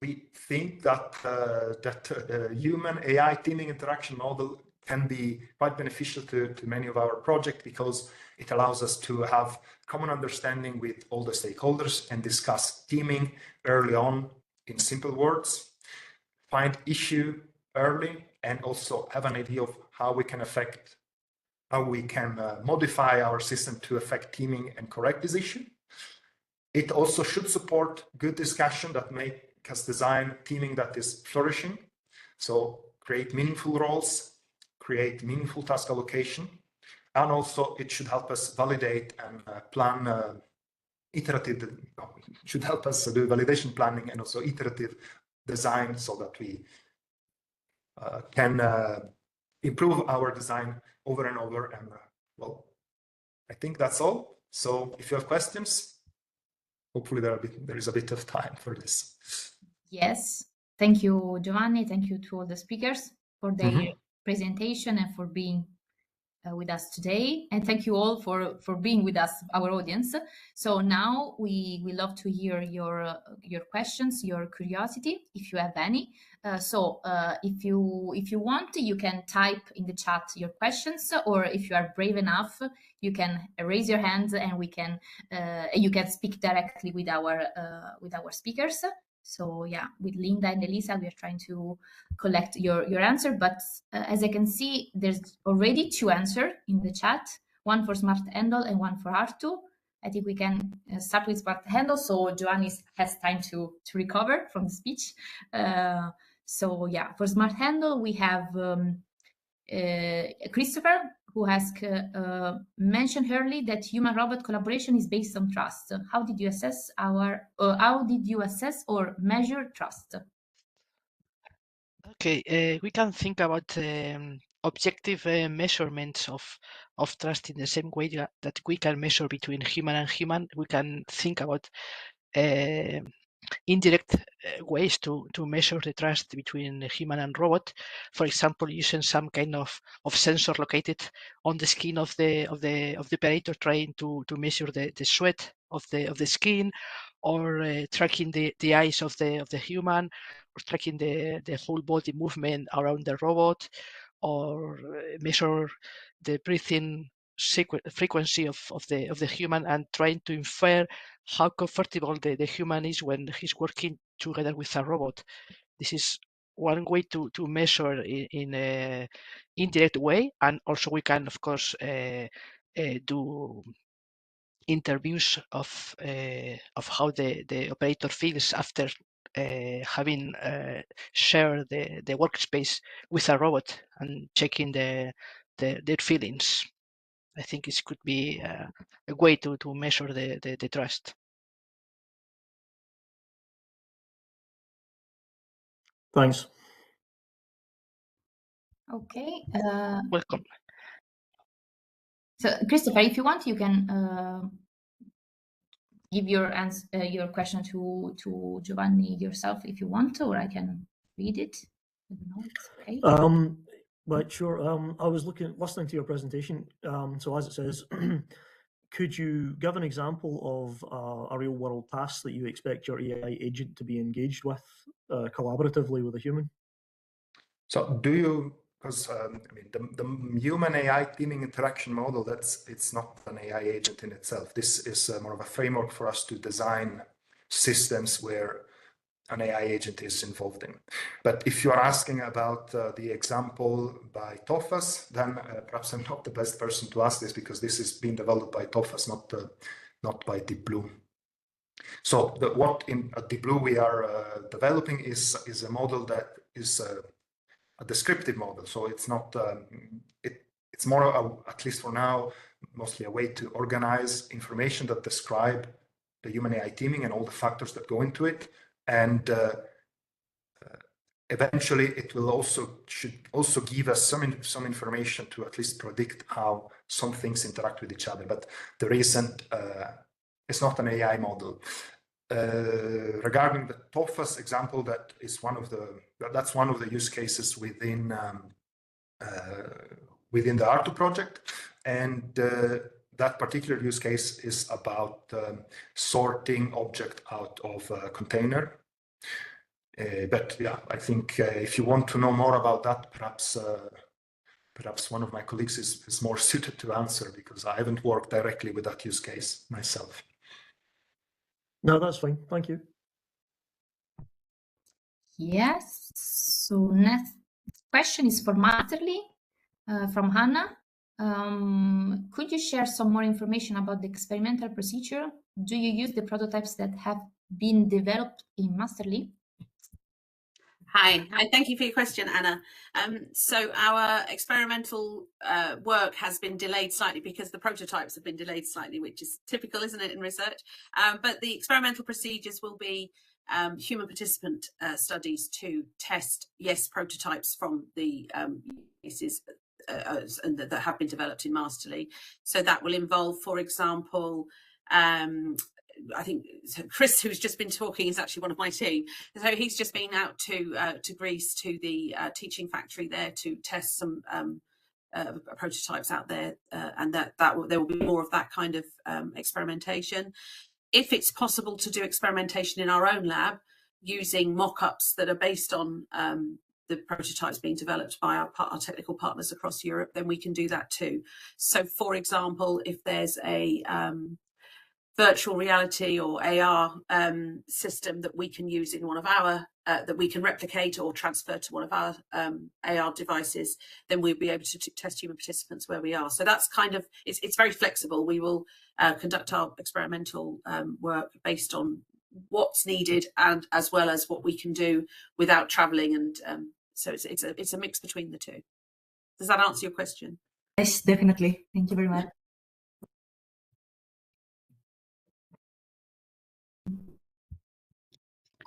we think that the human AI teaming interaction model can be quite beneficial to many of our projects because it allows us to have common understanding with all the stakeholders and discuss teaming early on in simple words, find issue early, and also have an idea of how we can modify our system to affect teaming and correct this issue. It also should support good discussion that make us design teaming that is flourishing. So create meaningful roles, create meaningful task allocation, and also it should help us validate and plan should help us do validation planning and also iterative design so that we can improve our design over and over. And well, I think that's all. So if you have questions, hopefully there is a bit of time for this. Yes, thank you, Giovanni. Thank you to all the speakers for their presentation and for being with us today. And thank you all for being with us, our audience. So now we love to hear your questions, your curiosity, if you have any. So if you want, you can type in the chat your questions, or if you are brave enough, you can raise your hands and you can speak directly with our speakers. So yeah, with Linda and Elisa, we are trying to collect your answer. But as I can see, there's already 2 answers in the chat, one for SMARTHANDLE and one for HARTU. I think we can start with SMARTHANDLE, so Giovanni has time to recover from the speech. So yeah, for SMARTHANDLE, we have Christopher, who has mentioned early that human-robot collaboration is based on trust. How did you assess or measure trust? Okay, we can think about objective measurements of trust in the same way that we can measure between human and human. We can think about indirect ways to measure the trust between human and robot. For example, using some kind of sensor located on the skin of the operator, trying to measure the sweat of the skin, or tracking the eyes of the human, or tracking the whole body movement around the robot, or measure the breathing frequency of the human, and trying to infer how comfortable the human is when he's working together with a robot. This is one way to measure in an indirect way, and also we can, of course, do interviews of how the operator feels after having shared the workspace with a robot and checking their feelings. I think it could be a way to measure the trust. Thanks. Okay. Welcome. So, Christopher, if you want, you can give your answer, your question to Giovanni yourself if you want, or I can read it. I don't know. It's okay. But sure. I was listening to your presentation. So as it says, could you give an example of a real-world task that you expect your AI agent to be engaged with collaboratively with a human? So do you? Because I mean, the human AI teaming interaction model, it's not an AI agent in itself. This is more of a framework for us to design systems where an AI agent is involved in. But if you are asking about the example by TOFAS, then perhaps I'm not the best person to ask this, because this is being developed by TOFAS, not by Deep Blue. So what in Deep Blue we are developing is a model that is a descriptive model. So it's not, it's more, at least for now, mostly a way to organize information that describe the human AI teaming and all the factors that go into it. And eventually it will should also give us some information to at least predict how some things interact with each other. But there isn't, it's not an AI model. Regarding the TOFAS example, that's one of the use cases within the HARTU project, and that particular use case is about sorting object out of a container. But yeah, I think if you want to know more about that, perhaps one of my colleagues is more suited to answer, because I haven't worked directly with that use case myself. No, that's fine. Thank you. Yes. So next question is for Masterly from Hannah. Could you share some more information about the experimental procedure? Do you use the prototypes that have been developed in Masterly? Hi, thank you for your question, Anna. So our experimental work has been delayed slightly because the prototypes have been delayed slightly, which is typical, isn't it, in research? But the experimental procedures will be human participant studies to test, yes, prototypes from the cases that have been developed in Masterly. So that will involve, for example, I think Chris, who's just been talking, is actually one of my team. So he's just been out to Greece, to the teaching factory there, to test some prototypes out there, and there will be more of that kind of experimentation. If it's possible to do experimentation in our own lab using mock-ups that are based on the prototypes being developed by our technical partners across Europe, then we can do that too. So, for example, if there's virtual reality or AR system that we can use in one of our, that we can replicate or transfer to one of our AR devices, then we'll be able to test human participants where we are. So that's kind of, it's very flexible. We will conduct our experimental work based on what's needed and as well as what we can do without traveling. And so it's a mix between the two. Does that answer your question? Yes, definitely. Thank you very much.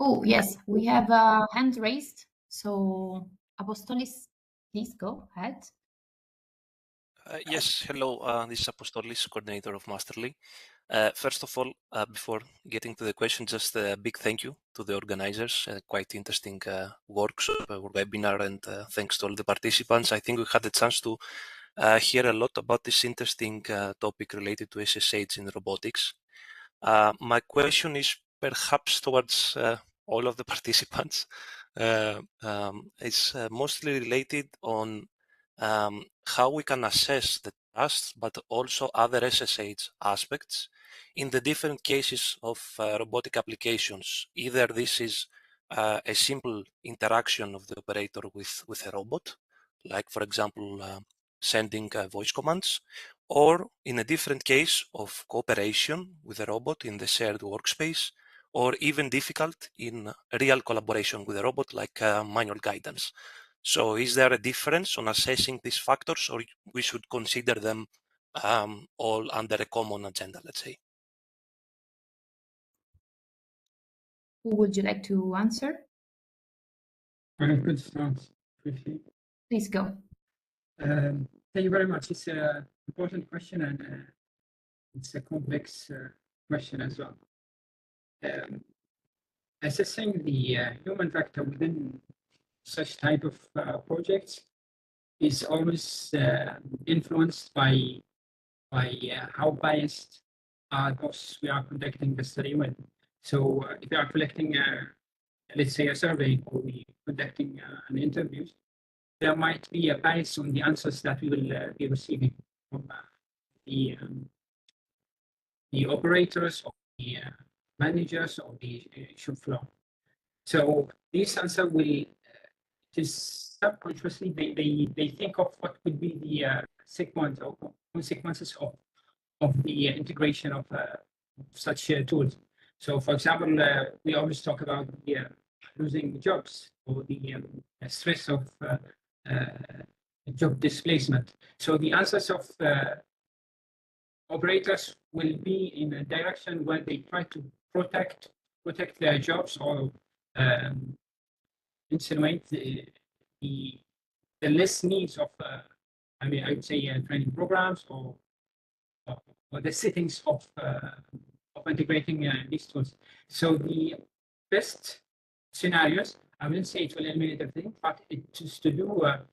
Oh, yes, we have a hand raised. So, Apostolis, please go ahead. Yes, hello. This is Apostolis, coordinator of Masterly. First of all, before getting to the question, just a big thank you to the organizers. Quite interesting workshop or webinar, and thanks to all the participants. I think we had the chance to hear a lot about this interesting topic related to SSH in robotics. My question is perhaps towards all of the participants. It's mostly related on how we can assess the trust, but also other SSH aspects in the different cases of robotic applications. Either this is a simple interaction of the operator with a robot, like for example, sending voice commands, or in a different case of cooperation with a robot in the shared workspace, or even difficult in real collaboration with a robot like manual guidance. So is there a difference on assessing these factors, or we should consider them all under a common agenda, let's say? Who would you like to answer? I could start briefly. Please go. Thank you very much. It's an important question, and it's a complex question as well. Assessing the human factor within such type of projects is always influenced by how biased are those we are conducting the study with. So if we are collecting, let's say, a survey, or we conducting an interview, there might be a bias on the answers that we will be receiving from the operators or the managers of the shop floor. So these answers will, just subconsciously, they think of what could be the sequence or consequences of the integration of such tools. So, for example, we always talk about losing jobs or the stress of job displacement. So the answers of operators will be in a direction where they try to protect their jobs, or insinuate the less needs of, I would say, training programs or the settings of integrating these tools. So the best scenarios, I wouldn't say it will eliminate everything, but it is to do a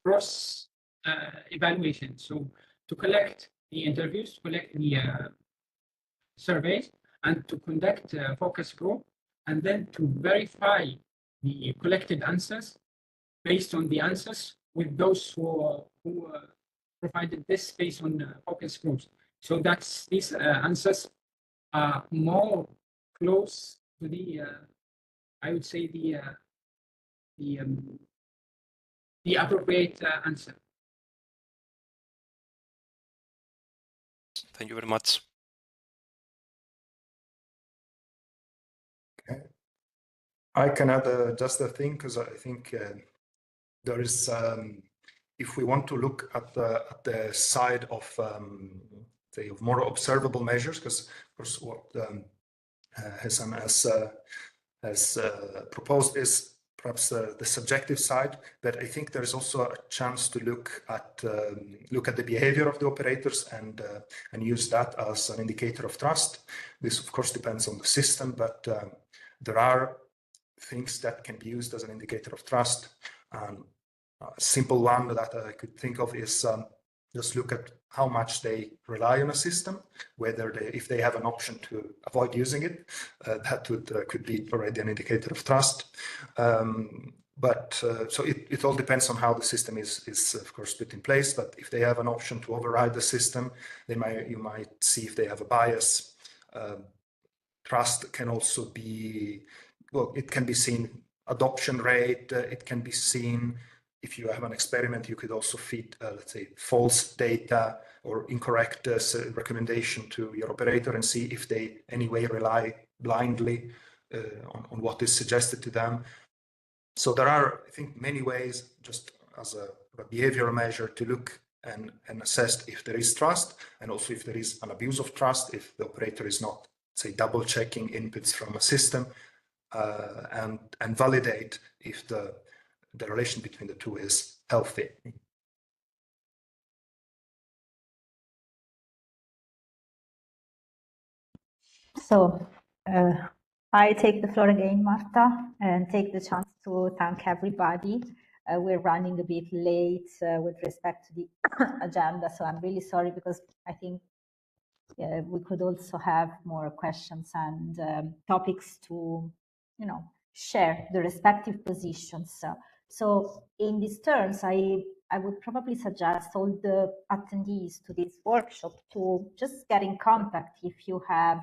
cross evaluation. So to collect the interviews, to collect the surveys, and to conduct a focus group, and then to verify the collected answers based on the answers with those who provided this based on focus groups. So that's these answers are more close to the, I would say, the appropriate answer. Thank you very much. Okay. I can add just a thing, because I think there is, if we want to look at the side of, say, of more observable measures, because of course what Hezam has proposed is perhaps the subjective side, but I think there's also a chance to look at the behavior of the operators and use that as an indicator of trust. This of course depends on the system, but there are things that can be used as an indicator of trust. And a simple one that I could think of is just look at how much they rely on a system, whether if they have an option to avoid using it, that could be already an indicator of trust. So it all depends on how the system is of course put in place. But if they have an option to override the system, you might see if they have a bias. Trust can also be, well, it can be seen adoption rate, it can be seen if you have an experiment, you could also feed, let's say, false data or incorrect recommendation to your operator and see if they anyway rely blindly on what is suggested to them. So there are, I think, many ways, just as a behavioral measure, to look and assess if there is trust, and also if there is an abuse of trust, if the operator is not, say, double checking inputs from a system, and validate if the relation between the two is healthy. So I take the floor again, Marta, and take the chance to thank everybody. We're running a bit late with respect to the agenda, so I'm really sorry, because I think we could also have more questions and topics to, share the respective positions. So in these terms, I would probably suggest all the attendees to this workshop to just get in contact if you have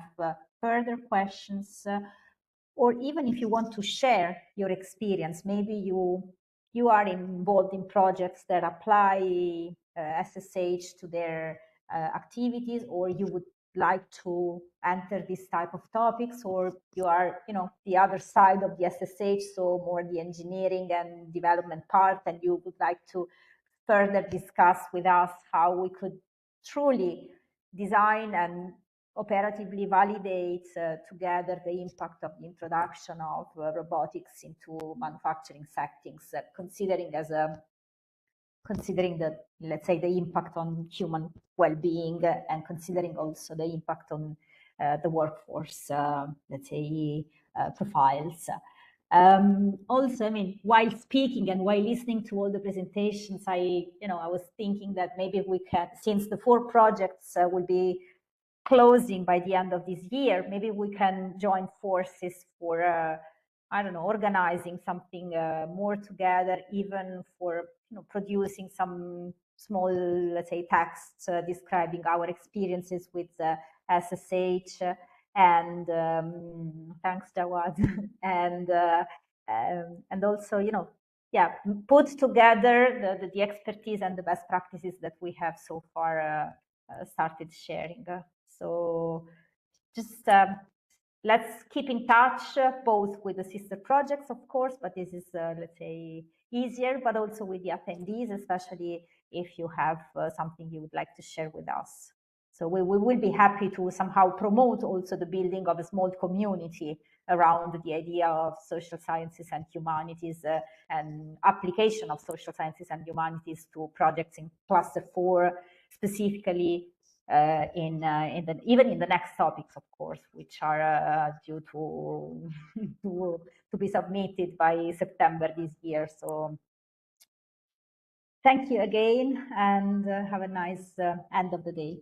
further questions, or even if you want to share your experience. Maybe you are involved in projects that apply SSH to their activities, or you would like to enter this type of topics, or you are, the other side of the SSH, so more the engineering and development part, and you would like to further discuss with us how we could truly design and operatively validate together the impact of the introduction of robotics into manufacturing settings, considering the, let's say, the impact on human well-being, and considering also the impact on the workforce, let's say, profiles. Also, I mean, while speaking and while listening to all the presentations, I was thinking that maybe we can, since the 4 projects will be closing by the end of this year, maybe we can join forces for, I don't know, organizing something more together, even for producing some small, let's say, texts describing our experiences with SSH, and thanks, Jawad, and also, put together the expertise and the best practices that we have so far started sharing. So just let's keep in touch, both with the sister projects, of course, but this is, let's say, easier, but also with the attendees, especially if you have something you would like to share with us. So we will be happy to somehow promote also the building of a small community around the idea of social sciences and humanities, and application of social sciences and humanities to projects in Cluster 4, specifically even in the next topics, of course, which are due to be submitted by September this year. So thank you again, and have a nice end of the day.